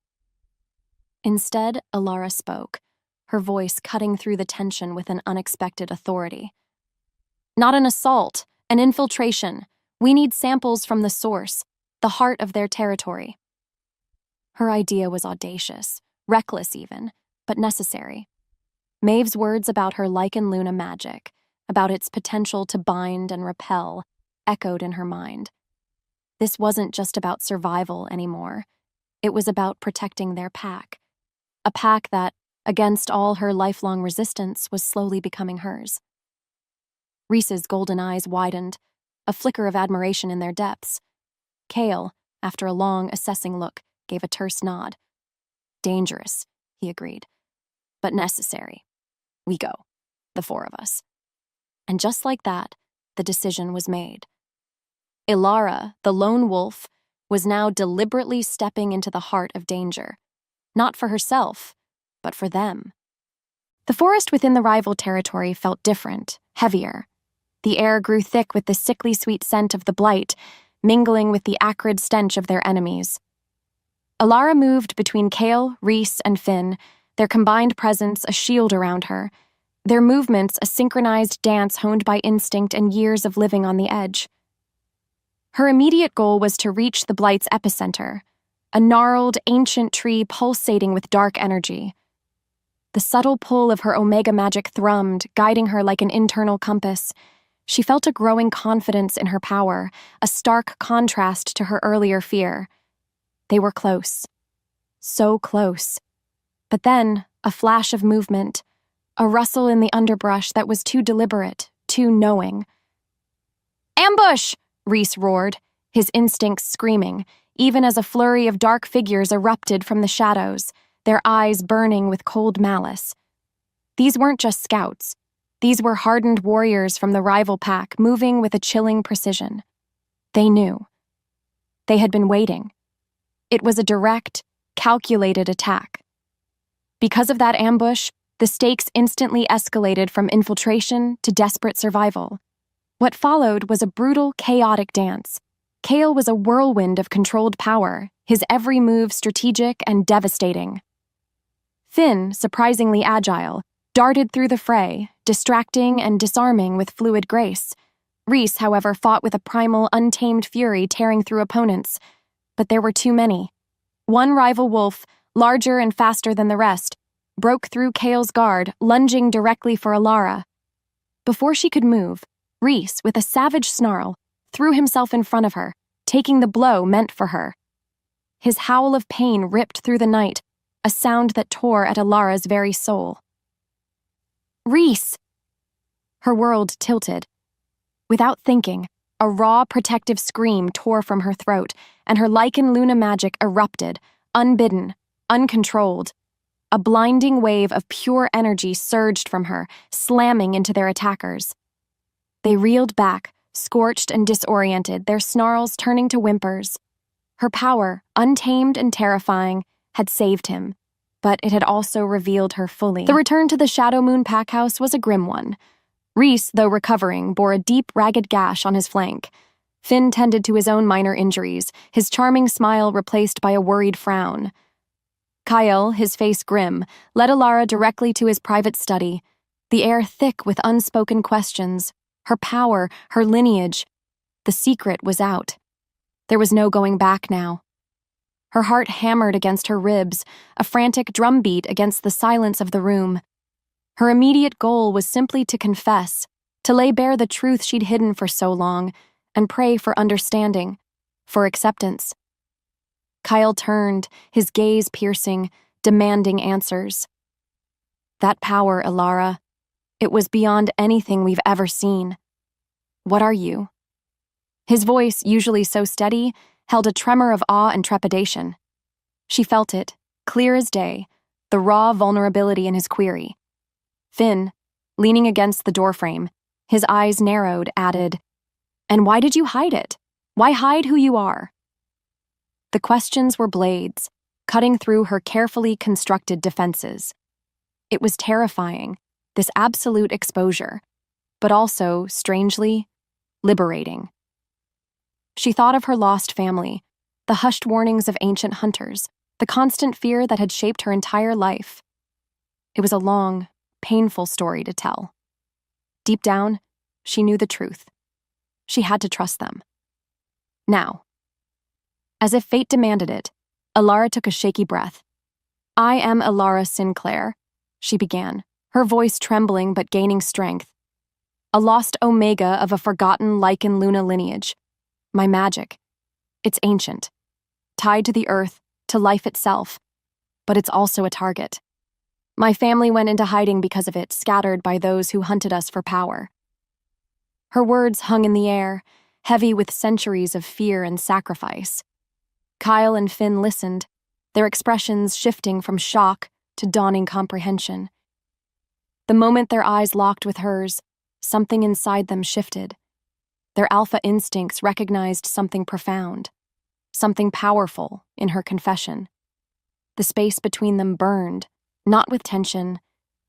Instead, Alara spoke, her voice cutting through the tension with an unexpected authority. "Not an assault, an infiltration. We need samples from the source, the heart of their territory." Her idea was audacious, reckless even, but necessary. Maeve's words about her Lichen Luna magic, about its potential to bind and repel, echoed in her mind. This wasn't just about survival anymore. It was about protecting their pack. A pack that, against all her lifelong resistance, was slowly becoming hers. Rhys's golden eyes widened, a flicker of admiration in their depths. Cale, after a long, assessing look, gave a terse nod. "Dangerous," he agreed, "but necessary. We go, the four of us." And just like that, the decision was made. Alara, the lone wolf, was now deliberately stepping into the heart of danger, not for herself, but for them. The forest within the rival territory felt different, heavier. The air grew thick with the sickly sweet scent of the blight, mingling with the acrid stench of their enemies. Alara moved between Cale, Rhys, and Finn, their combined presence a shield around her, their movements a synchronized dance honed by instinct and years of living on the edge. Her immediate goal was to reach the blight's epicenter, a gnarled, ancient tree pulsating with dark energy. The subtle pull of her Omega magic thrummed, guiding her like an internal compass. She felt a growing confidence in her power, a stark contrast to her earlier fear. They were close. So close. But then, a flash of movement, a rustle in the underbrush that was too deliberate, too knowing. "Ambush!" Rhys roared, his instincts screaming, even as a flurry of dark figures erupted from the shadows, their eyes burning with cold malice. These weren't just scouts. These were hardened warriors from the rival pack, moving with a chilling precision. They knew. They had been waiting. It was a direct, calculated attack. Because of that ambush, the stakes instantly escalated from infiltration to desperate survival. What followed was a brutal, chaotic dance. Cale was a whirlwind of controlled power, his every move strategic and devastating. Finn, surprisingly agile, darted through the fray, distracting and disarming with fluid grace. Reese, however, fought with a primal, untamed fury tearing through opponents. But there were too many. One rival wolf, larger and faster than the rest, broke through Kale's guard, lunging directly for Alara. Before she could move, Reese, with a savage snarl, threw himself in front of her, taking the blow meant for her. His howl of pain ripped through the night, a sound that tore at Alara's very soul. Reese! Her world tilted. Without thinking, a raw, protective scream tore from her throat, and her lichen Luna magic erupted, unbidden, uncontrolled. A blinding wave of pure energy surged from her, slamming into their attackers. They reeled back, scorched and disoriented, their snarls turning to whimpers. Her power, untamed and terrifying, had saved him, but it had also revealed her fully. The return to the Shadow Moon packhouse was a grim one. Reese, though recovering, bore a deep, ragged gash on his flank. Finn tended to his own minor injuries, his charming smile replaced by a worried frown. Kyle, his face grim, led Alara directly to his private study, the air thick with unspoken questions. Her power, her lineage. The secret was out. There was no going back now. Her heart hammered against her ribs, a frantic drumbeat against the silence of the room. Her immediate goal was simply to confess, to lay bare the truth she'd hidden for so long, and pray for understanding, for acceptance. Kyle turned, his gaze piercing, demanding answers. That power, Alara, it was beyond anything we've ever seen. What are you? His voice, usually so steady, held a tremor of awe and trepidation. She felt it, clear as day, the raw vulnerability in his query. Finn, leaning against the doorframe, his eyes narrowed, added, "And why did you hide it? Why hide who you are?" The questions were blades, cutting through her carefully constructed defenses. It was terrifying, this absolute exposure, but also, strangely, liberating. She thought of her lost family, the hushed warnings of ancient hunters, the constant fear that had shaped her entire life. It was a long, painful story to tell. Deep down, she knew the truth. She had to trust them. Now, as if fate demanded it, Alara took a shaky breath. "I am Alara Sinclair," she began, her voice trembling but gaining strength. "A lost omega of a forgotten Lichen Luna lineage. My magic. It's ancient, tied to the earth, to life itself, but it's also a target. My family went into hiding because of it, scattered by those who hunted us for power." Her words hung in the air, heavy with centuries of fear and sacrifice. Kyle and Finn listened, their expressions shifting from shock to dawning comprehension. The moment their eyes locked with hers, something inside them shifted. Their alpha instincts recognized something profound, something powerful in her confession. The space between them burned, not with tension,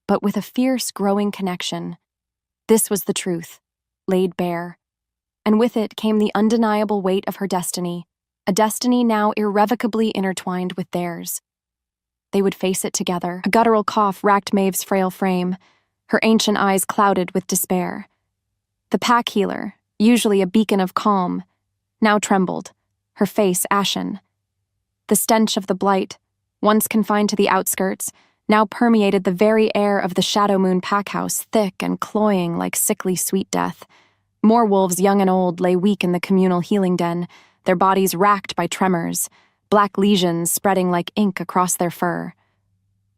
but with a fierce, growing connection. This was the truth, laid bare, and with it came the undeniable weight of her destiny, a destiny now irrevocably intertwined with theirs. They would face it together. A guttural cough racked Maeve's frail frame, her ancient eyes clouded with despair. The pack healer, usually a beacon of calm, now trembled, her face ashen. The stench of the blight, once confined to the outskirts, now permeated the very air of the Shadow Moon packhouse, thick and cloying like sickly sweet death. More wolves, young and old, lay weak in the communal healing den, their bodies racked by tremors, black lesions spreading like ink across their fur.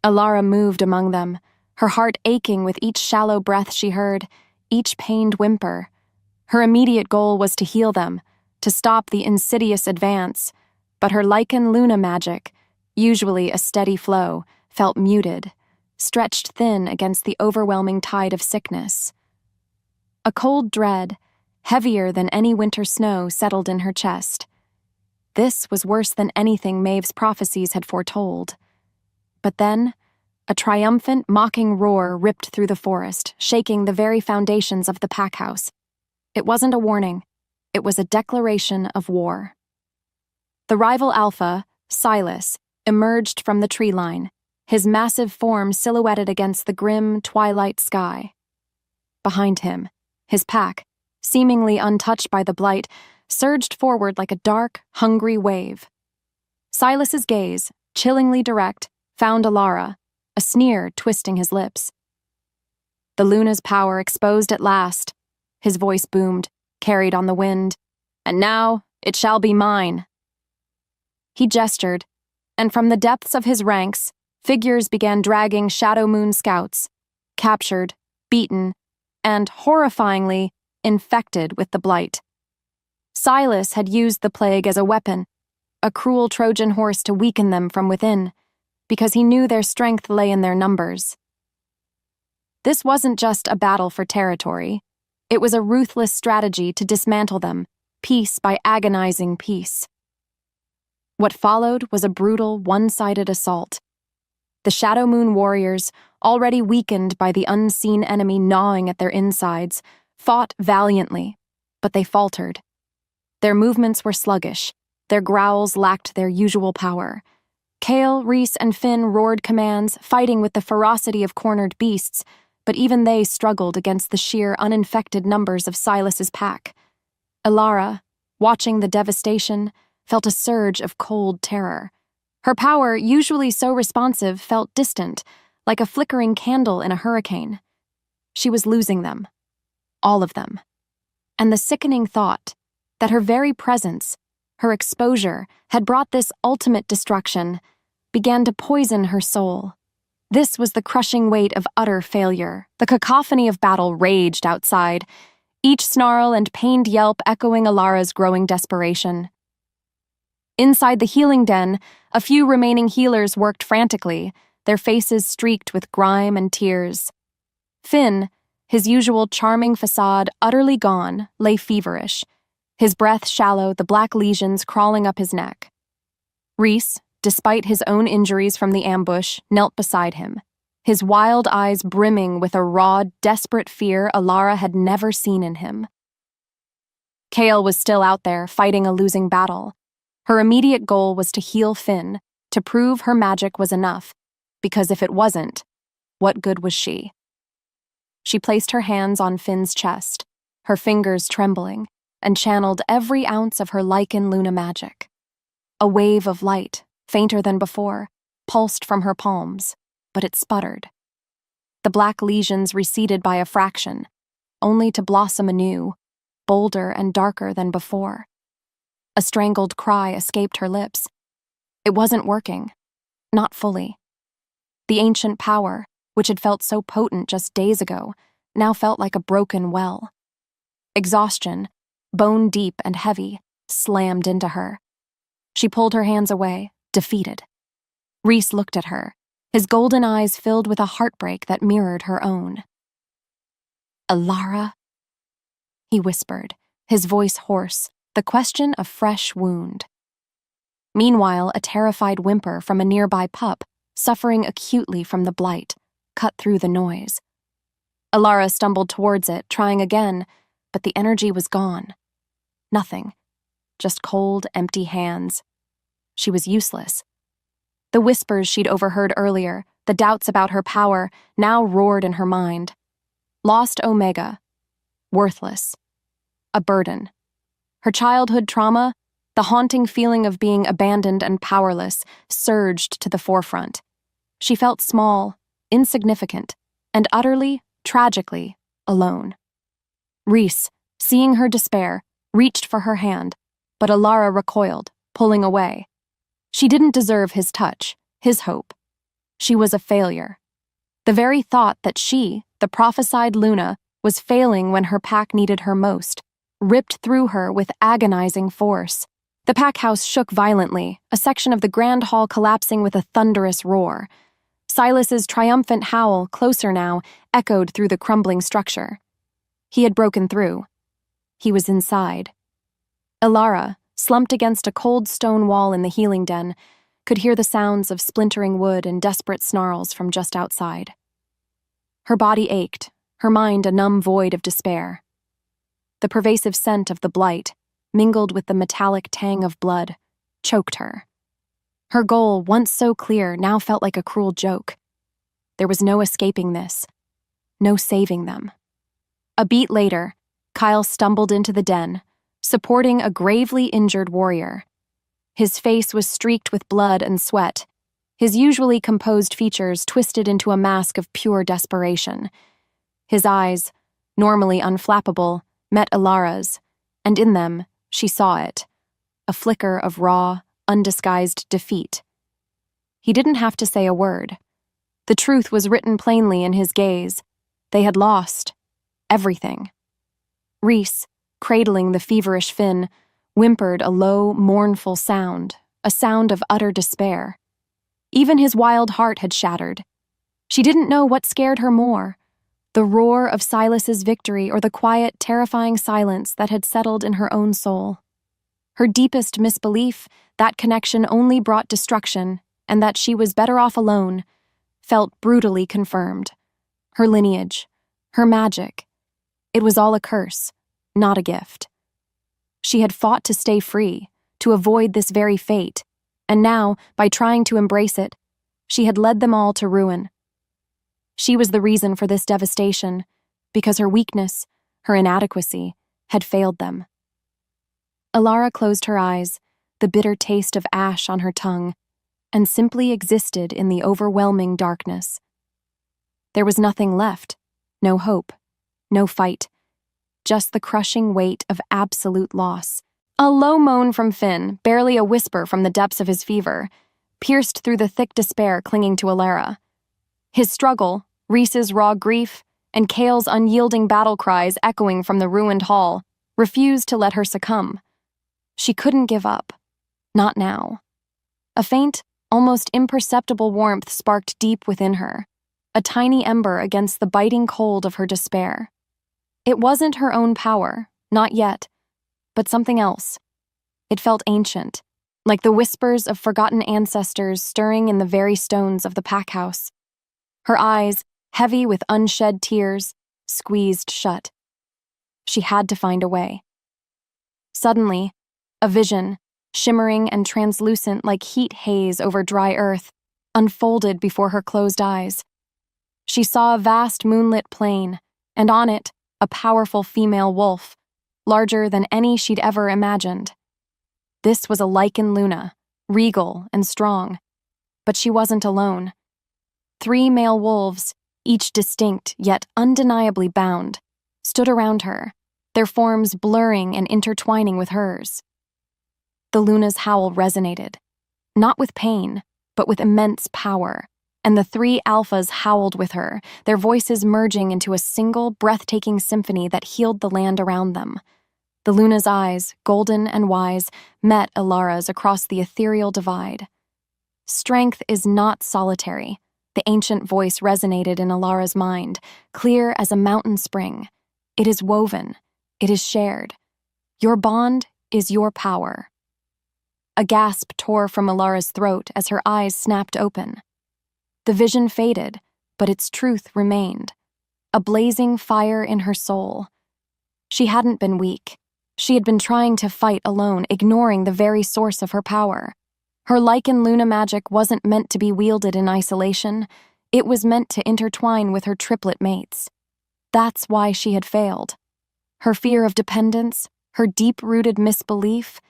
Alara moved among them, her heart aching with each shallow breath she heard, each pained whimper. Her immediate goal was to heal them, to stop the insidious advance, but her Lichen Luna magic, usually a steady flow, felt muted, stretched thin against the overwhelming tide of sickness. A cold dread, heavier than any winter snow, settled in her chest. This was worse than anything Maeve's prophecies had foretold. But then, a triumphant, mocking roar ripped through the forest, shaking the very foundations of the packhouse. It wasn't a warning. It was a declaration of war. The rival alpha, Silas, emerged from the tree line, his massive form silhouetted against the grim, twilight sky. Behind him, his pack, seemingly untouched by the blight, surged forward like a dark, hungry wave. Silas's gaze, chillingly direct, found Alara, a sneer twisting his lips. The Luna's power exposed at last, his voice boomed, carried on the wind, and now it shall be mine. He gestured, and from the depths of his ranks, figures began dragging Shadow Moon scouts, captured, beaten, and, horrifyingly, infected with the blight. Silas had used the plague as a weapon, a cruel Trojan horse to weaken them from within, because he knew their strength lay in their numbers. This wasn't just a battle for territory. It was a ruthless strategy to dismantle them, piece by agonizing piece. What followed was a brutal, one-sided assault. The Shadow Moon warriors, already weakened by the unseen enemy gnawing at their insides, fought valiantly, but they faltered. Their movements were sluggish, their growls lacked their usual power. Kale, Reese, and Finn roared commands, fighting with the ferocity of cornered beasts, but even they struggled against the sheer uninfected numbers of Silas's pack. Alara, watching the devastation, felt a surge of cold terror. Her power, usually so responsive, felt distant, like a flickering candle in a hurricane. She was losing them. All of them. And the sickening thought that her very presence, her exposure, had brought this ultimate destruction, began to poison her soul. This was the crushing weight of utter failure. The cacophony of battle raged outside, each snarl and pained yelp echoing Alara's growing desperation. Inside the healing den, a few remaining healers worked frantically, their faces streaked with grime and tears. Finn, his usual charming facade utterly gone, lay feverish, his breath shallow, the black lesions crawling up his neck. Reese, despite his own injuries from the ambush, knelt beside him, his wild eyes brimming with a raw, desperate fear Alara had never seen in him. Kale was still out there, fighting a losing battle. Her immediate goal was to heal Finn, to prove her magic was enough, because if it wasn't, what good was she? She placed her hands on Finn's chest, her fingers trembling, and channeled every ounce of her lichen Luna magic. A wave of light, fainter than before, pulsed from her palms, but it sputtered. The black lesions receded by a fraction, only to blossom anew, bolder and darker than before. A strangled cry escaped her lips. It wasn't working. Not fully. The ancient power, which had felt so potent just days ago, now felt like a broken well. Exhaustion, bone deep and heavy, slammed into her. She pulled her hands away, defeated. Reese looked at her, his golden eyes filled with a heartbreak that mirrored her own. "Alara?" he whispered, his voice hoarse, the question a fresh wound. Meanwhile, a terrified whimper from a nearby pup, suffering acutely from the blight, cut through the noise. Alara stumbled towards it, trying again, but the energy was gone. Nothing. Just cold, empty hands. She was useless. The whispers she'd overheard earlier, the doubts about her power, now roared in her mind. Lost Omega. Worthless. A burden. Her childhood trauma, the haunting feeling of being abandoned and powerless, surged to the forefront. She felt small, insignificant, and utterly, tragically, alone. Reese, seeing her despair, reached for her hand, but Alara recoiled, pulling away. She didn't deserve his touch, his hope. She was a failure. The very thought that she, the prophesied Luna, was failing when her pack needed her most, ripped through her with agonizing force. The pack house shook violently, a section of the grand hall collapsing with a thunderous roar. Silas's triumphant howl, closer now, echoed through the crumbling structure. He had broken through. He was inside. Alara, slumped against a cold stone wall in the healing den, could hear the sounds of splintering wood and desperate snarls from just outside. Her body ached, her mind a numb void of despair. The pervasive scent of the blight, mingled with the metallic tang of blood, choked her. Her goal, once so clear, now felt like a cruel joke. There was no escaping this, no saving them. A beat later, Kyle stumbled into the den, supporting a gravely injured warrior. His face was streaked with blood and sweat, his usually composed features twisted into a mask of pure desperation. His eyes, normally unflappable, met Ilara's, and in them she saw it, a flicker of raw, undisguised defeat. He didn't have to say a word. The truth was written plainly in his gaze. They had lost everything. Rhys, cradling the feverish Finn, whimpered a low, mournful sound, a sound of utter despair. Even his wild heart had shattered. She didn't know what scared her more, the roar of Silas's victory or the quiet, terrifying silence that had settled in her own soul. Her deepest misbelief, that connection only brought destruction, and that she was better off alone, felt brutally confirmed. Her lineage, her magic, it was all a curse, not a gift. She had fought to stay free, to avoid this very fate, and now, by trying to embrace it, she had led them all to ruin. She was the reason for this devastation, because her weakness, her inadequacy, had failed them. Ilara closed her eyes, the bitter taste of ash on her tongue, and simply existed in the overwhelming darkness. There was nothing left, no hope, no fight, just the crushing weight of absolute loss. A low moan from Finn, barely a whisper from the depths of his fever, pierced through the thick despair clinging to Ilara. His struggle, Rhys's raw grief, and Cale's unyielding battle cries echoing from the ruined hall, refused to let her succumb. She couldn't give up. Not now. A faint, almost imperceptible warmth sparked deep within her, a tiny ember against the biting cold of her despair. It wasn't her own power, not yet, but something else. It felt ancient, like the whispers of forgotten ancestors stirring in the very stones of the pack house. Her eyes, heavy with unshed tears, squeezed shut. She had to find a way. Suddenly, a vision, shimmering and translucent like heat haze over dry earth, unfolded before her closed eyes. She saw a vast moonlit plain, and on it, a powerful female wolf, larger than any she'd ever imagined. This was a lichen Luna, regal and strong, but she wasn't alone. 3 male wolves, each distinct yet undeniably bound, stood around her, their forms blurring and intertwining with hers. The Luna's howl resonated, not with pain, but with immense power, and the 3 alphas howled with her, their voices merging into a single, breathtaking symphony that healed the land around them. The Luna's eyes, golden and wise, met Ilara's across the ethereal divide. Strength is not solitary, the ancient voice resonated in Ilara's mind, clear as a mountain spring. It is woven, it is shared. Your bond is your power. A gasp tore from Ilara's throat as her eyes snapped open. The vision faded, but its truth remained, a blazing fire in her soul. She hadn't been weak. She had been trying to fight alone, ignoring the very source of her power. Her lichen Luna magic wasn't meant to be wielded in isolation. It was meant to intertwine with her triplet mates. That's why she had failed. Her fear of dependence, her deep-rooted misbelief,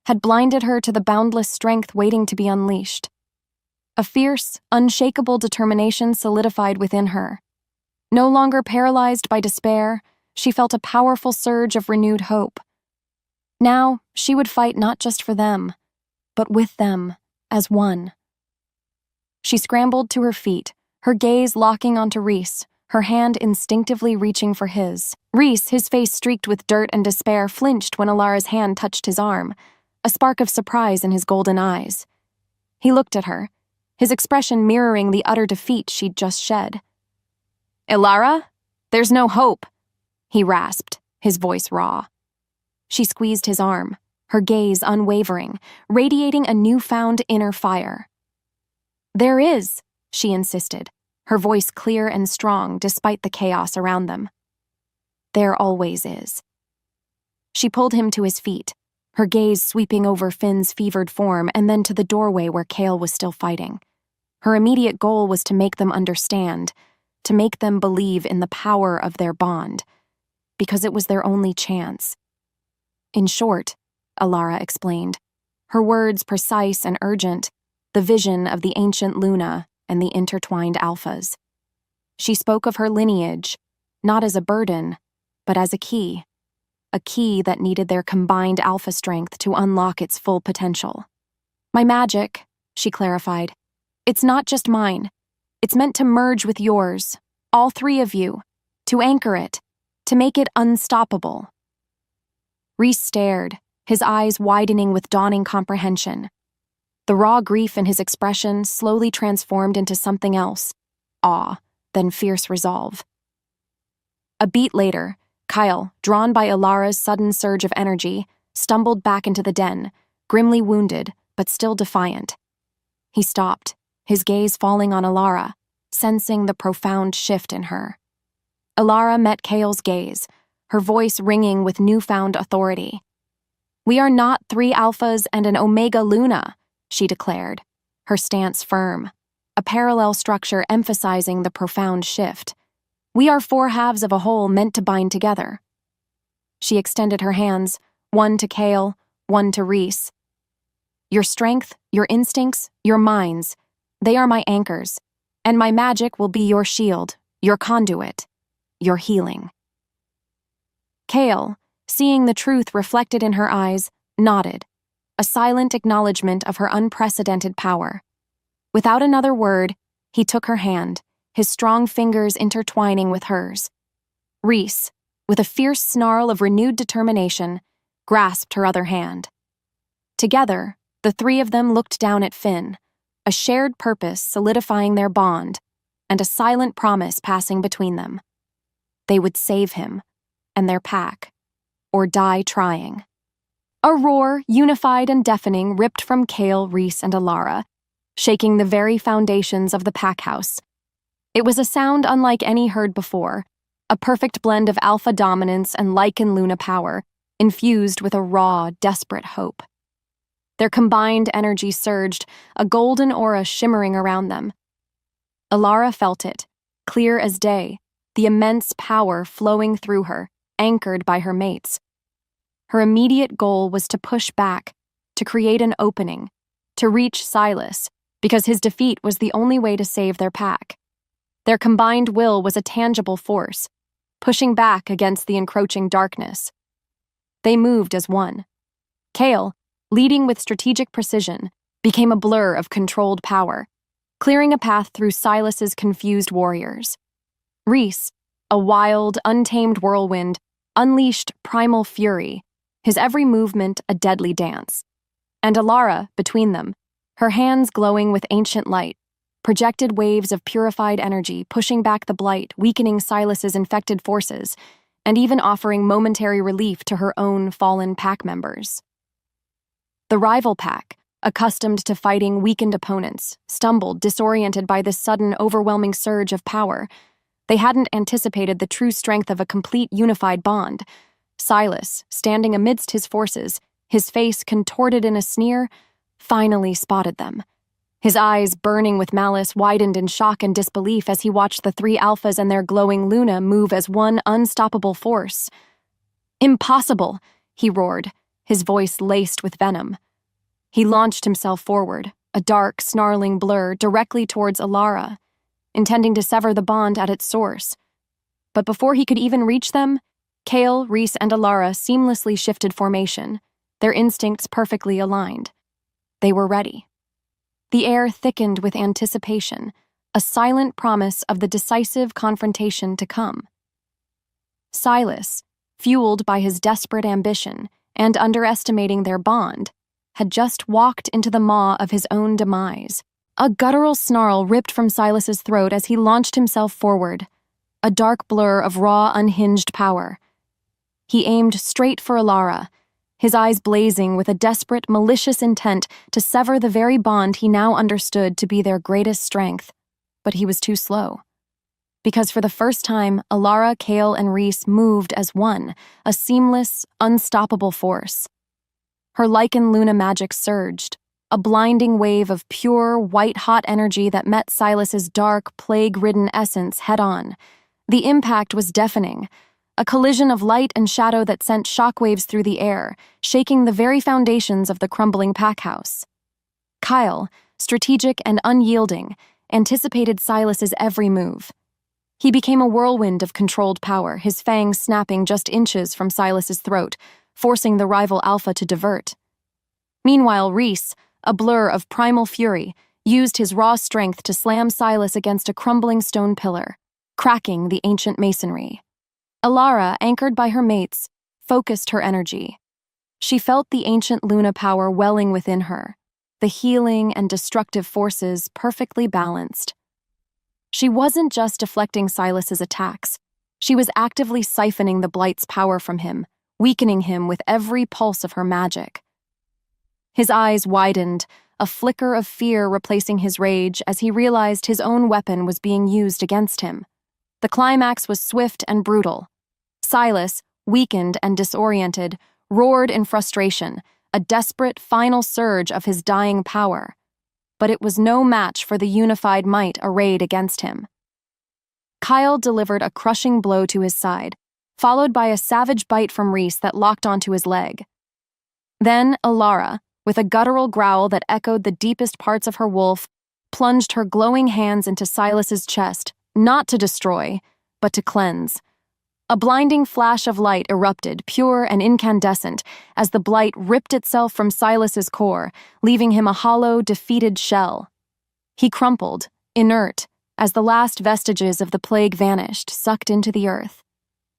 had blinded her to the boundless strength waiting to be unleashed. A fierce, unshakable determination solidified within her. No longer paralyzed by despair, she felt a powerful surge of renewed hope. Now, she would fight not just for them, but with them, as one. She scrambled to her feet, her gaze locking onto Rhys, her hand instinctively reaching for his. Rhys, his face streaked with dirt and despair, flinched when Ilara's hand touched his arm, a spark of surprise in his golden eyes. He looked at her, his expression mirroring the utter defeat she'd just shed. "Ilara, there's no hope," he rasped, his voice raw. She squeezed his arm, her gaze unwavering, radiating a newfound inner fire. "There is," she insisted, her voice clear and strong despite the chaos around them. "There always is." She pulled him to his feet, her gaze sweeping over Finn's fevered form and then to the doorway where Cale was still fighting. Her immediate goal was to make them understand, to make them believe in the power of their bond. because it was their only chance. In short, Alara explained, her words precise and urgent, the vision of the ancient Luna and the intertwined alphas. She spoke of her lineage, not as a burden, but as a key that needed their combined alpha strength to unlock its full potential. My magic, she clarified, it's not just mine. It's meant to merge with yours, all three of you, to anchor it, to make it unstoppable. Rhys stared, his eyes widening with dawning comprehension. The raw grief in his expression slowly transformed into something else, awe, then fierce resolve. A beat later, Kyle, drawn by Alara's sudden surge of energy, stumbled back into the den, grimly wounded, but still defiant. He stopped, his gaze falling on Alara, sensing the profound shift in her. Alara met Kale's gaze, her voice ringing with newfound authority. We are not 3 alphas and an omega Luna, she declared, her stance firm, a parallel structure emphasizing the profound shift. We are 4 halves of a whole meant to bind together. She extended her hands, one to Kale, one to Rhys. Your strength, your instincts, your minds, they are my anchors, and my magic will be your shield, your conduit, your healing. Kale, seeing the truth reflected in her eyes, nodded, a silent acknowledgement of her unprecedented power. Without another word, he took her hand, his strong fingers intertwining with hers. Rhys, with a fierce snarl of renewed determination, grasped her other hand. Together, the 3 of them looked down at Finn, a shared purpose solidifying their bond, and a silent promise passing between them. They would save him, and their pack, or die trying. A roar, unified and deafening, ripped from Kale, Rhys, and Alara, shaking the very foundations of the pack house. It was a sound unlike any heard before, a perfect blend of alpha dominance and Lycan Luna power, infused with a raw, desperate hope. Their combined energy surged, a golden aura shimmering around them. Alara felt it, clear as day, the immense power flowing through her, anchored by her mates. Her immediate goal was to push back, to create an opening, to reach Silas, because his defeat was the only way to save their pack. Their combined will was a tangible force, pushing back against the encroaching darkness. They moved as one. Kale, leading with strategic precision, became a blur of controlled power, clearing a path through Silas's confused warriors. Rhys, a wild, untamed whirlwind, unleashed primal fury, his every movement a deadly dance. And Alara, between them, her hands glowing with ancient light, projected waves of purified energy pushing back the blight, weakening Silas's infected forces, and even offering momentary relief to her own fallen pack members. The rival pack, accustomed to fighting weakened opponents, stumbled, disoriented by this sudden, overwhelming surge of power. They hadn't anticipated the true strength of a complete unified bond. Silas, standing amidst his forces, his face contorted in a sneer, finally spotted them. His eyes, burning with malice, widened in shock and disbelief as he watched the 3 alphas and their glowing Luna move as one unstoppable force. Impossible, he roared, his voice laced with venom. He launched himself forward, a dark, snarling blur, directly towards Alara, intending to sever the bond at its source. But before he could even reach them, Kale, Rhys, and Alara seamlessly shifted formation, their instincts perfectly aligned. They were ready. The air thickened with anticipation, a silent promise of the decisive confrontation to come. Silas, fueled by his desperate ambition and underestimating their bond, had just walked into the maw of his own demise. A guttural snarl ripped from Silas's throat as he launched himself forward, a dark blur of raw, unhinged power. He aimed straight for Alara, his eyes blazing with a desperate, malicious intent to sever the very bond he now understood to be their greatest strength. But he was too slow. Because for the first time, Alara, Kale, and Rhys moved as one, a seamless, unstoppable force. Her Lycan Luna magic surged, a blinding wave of pure, white-hot energy that met Silas's dark, plague-ridden essence head-on. The impact was deafening, a collision of light and shadow that sent shockwaves through the air, shaking the very foundations of the crumbling packhouse. Kyle, strategic and unyielding, anticipated Silas's every move. He became a whirlwind of controlled power, his fangs snapping just inches from Silas's throat, forcing the rival Alpha to divert. Meanwhile, Reese, a blur of primal fury, used his raw strength to slam Silas against a crumbling stone pillar, cracking the ancient masonry. Alara, anchored by her mates, focused her energy. She felt the ancient Luna power welling within her, the healing and destructive forces perfectly balanced. She wasn't just deflecting Silas's attacks. She was actively siphoning the Blight's power from him, weakening him with every pulse of her magic. His eyes widened, a flicker of fear replacing his rage as he realized his own weapon was being used against him. The climax was swift and brutal. Silas, weakened and disoriented, roared in frustration, a desperate final surge of his dying power. But it was no match for the unified might arrayed against him. Kyle delivered a crushing blow to his side, followed by a savage bite from Reese that locked onto his leg. Then Alara, with a guttural growl that echoed the deepest parts of her wolf, plunged her glowing hands into Silas's chest, not to destroy, but to cleanse. A blinding flash of light erupted, pure and incandescent, as the blight ripped itself from Silas's core, leaving him a hollow, defeated shell. He crumpled, inert, as the last vestiges of the plague vanished, sucked into the earth.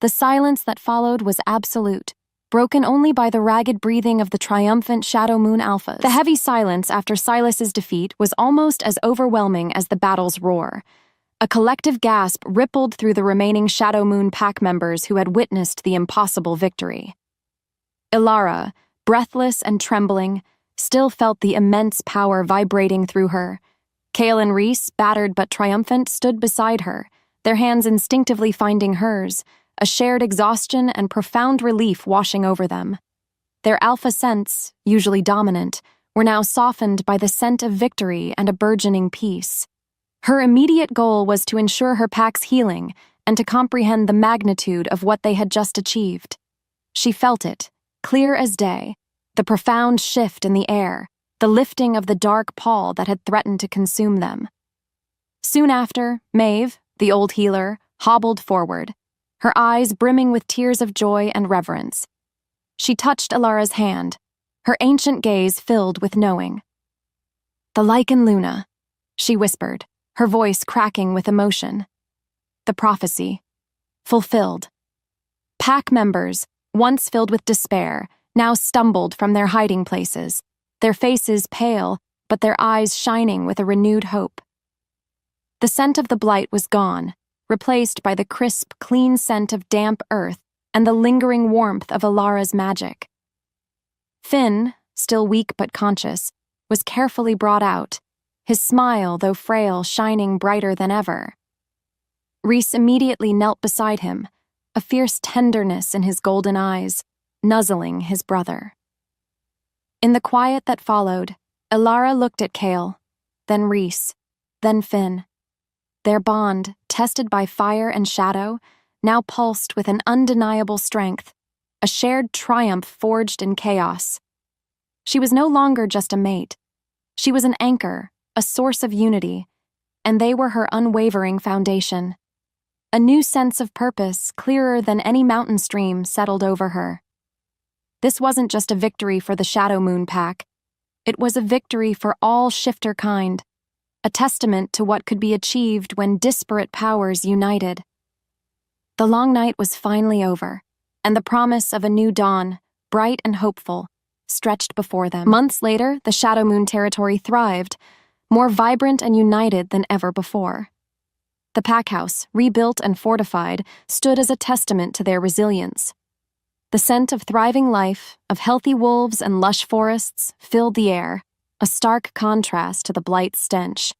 The silence that followed was absolute, broken only by the ragged breathing of the triumphant Shadow Moon Alphas. The heavy silence after Silas's defeat was almost as overwhelming as the battle's roar. A collective gasp rippled through the remaining Shadow Moon pack members who had witnessed the impossible victory. Alara, breathless and trembling, still felt the immense power vibrating through her. Kale and Reese, battered but triumphant, stood beside her, their hands instinctively finding hers, a shared exhaustion and profound relief washing over them. Their alpha scents, usually dominant, were now softened by the scent of victory and a burgeoning peace. Her immediate goal was to ensure her pack's healing and to comprehend the magnitude of what they had just achieved. She felt it, clear as day, the profound shift in the air, the lifting of the dark pall that had threatened to consume them. Soon after, Maeve, the old healer, hobbled forward, her eyes brimming with tears of joy and reverence. She touched Alara's hand, her ancient gaze filled with knowing. "The Lycan Luna," she whispered, her voice cracking with emotion. The prophecy. Fulfilled. Pack members, once filled with despair, now stumbled from their hiding places, their faces pale, but their eyes shining with a renewed hope. The scent of the blight was gone, replaced by the crisp, clean scent of damp earth and the lingering warmth of Alara's magic. Finn, still weak but conscious, was carefully brought out, his smile, though frail, shining brighter than ever. Reese immediately knelt beside him, a fierce tenderness in his golden eyes, nuzzling his brother. In the quiet that followed, Alara looked at Kale, then Reese, then Finn. Their bond, tested by fire and shadow, now pulsed with an undeniable strength, a shared triumph forged in chaos. She was no longer just a mate. She was an anchor, a source of unity, and they were her unwavering foundation. A new sense of purpose, clearer than any mountain stream, settled over her. This wasn't just a victory for the Shadow Moon Pack. It was a victory for all shifter kind, a testament to what could be achieved when disparate powers united. The long night was finally over, and the promise of a new dawn, bright and hopeful, stretched before them. Months later, the Shadow Moon territory thrived, more vibrant and united than ever before. The packhouse, rebuilt and fortified, stood as a testament to their resilience. The scent of thriving life, of healthy wolves and lush forests, filled the air, a stark contrast to the blight's stench.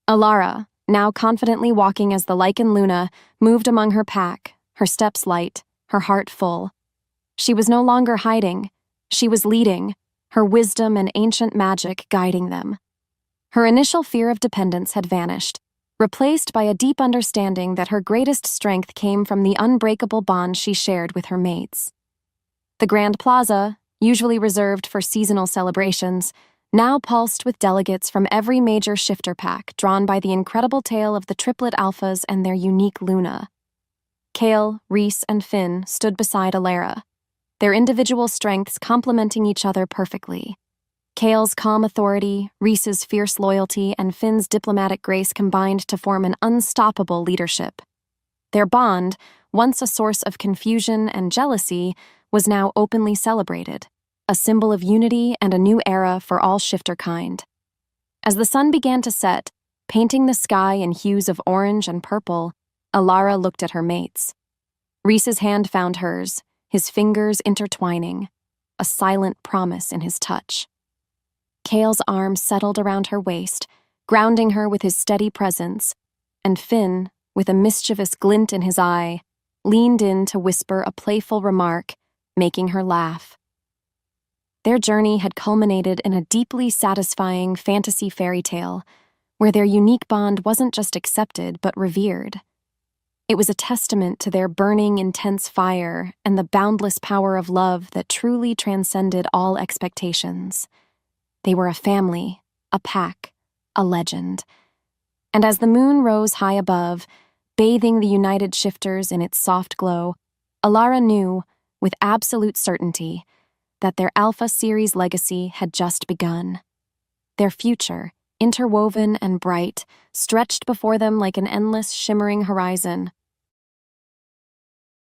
Alara, now confidently walking as the Lycan Luna, moved among her pack, her steps light, her heart full. She was no longer hiding. She was leading, her wisdom and ancient magic guiding them. Her initial fear of dependence had vanished, replaced by a deep understanding that her greatest strength came from the unbreakable bond she shared with her mates. The Grand Plaza, usually reserved for seasonal celebrations, now pulsed with delegates from every major shifter pack drawn by the incredible tale of the Triplet Alphas and their unique Luna. Kale, Reese, and Finn stood beside Alara, their individual strengths complementing each other perfectly. Kale's calm authority, Reese's fierce loyalty, and Finn's diplomatic grace combined to form an unstoppable leadership. Their bond, once a source of confusion and jealousy, was now openly celebrated, a symbol of unity and a new era for all shifter kind. As the sun began to set, painting the sky in hues of orange and purple, Alara looked at her mates. Reese's hand found hers, his fingers intertwining, a silent promise in his touch. Kale's arm settled around her waist, grounding her with his steady presence, and Finn, with a mischievous glint in his eye, leaned in to whisper a playful remark, making her laugh. Their journey had culminated in a deeply satisfying fantasy fairy tale, where their unique bond wasn't just accepted but revered. It was a testament to their burning, intense fire and the boundless power of love that truly transcended all expectations. They were a family, a pack, a legend. And as the moon rose high above, bathing the united shifters in its soft glow, Alara knew, with absolute certainty, that their Alpha Series legacy had just begun. Their future, interwoven and bright, stretched before them like an endless, shimmering horizon,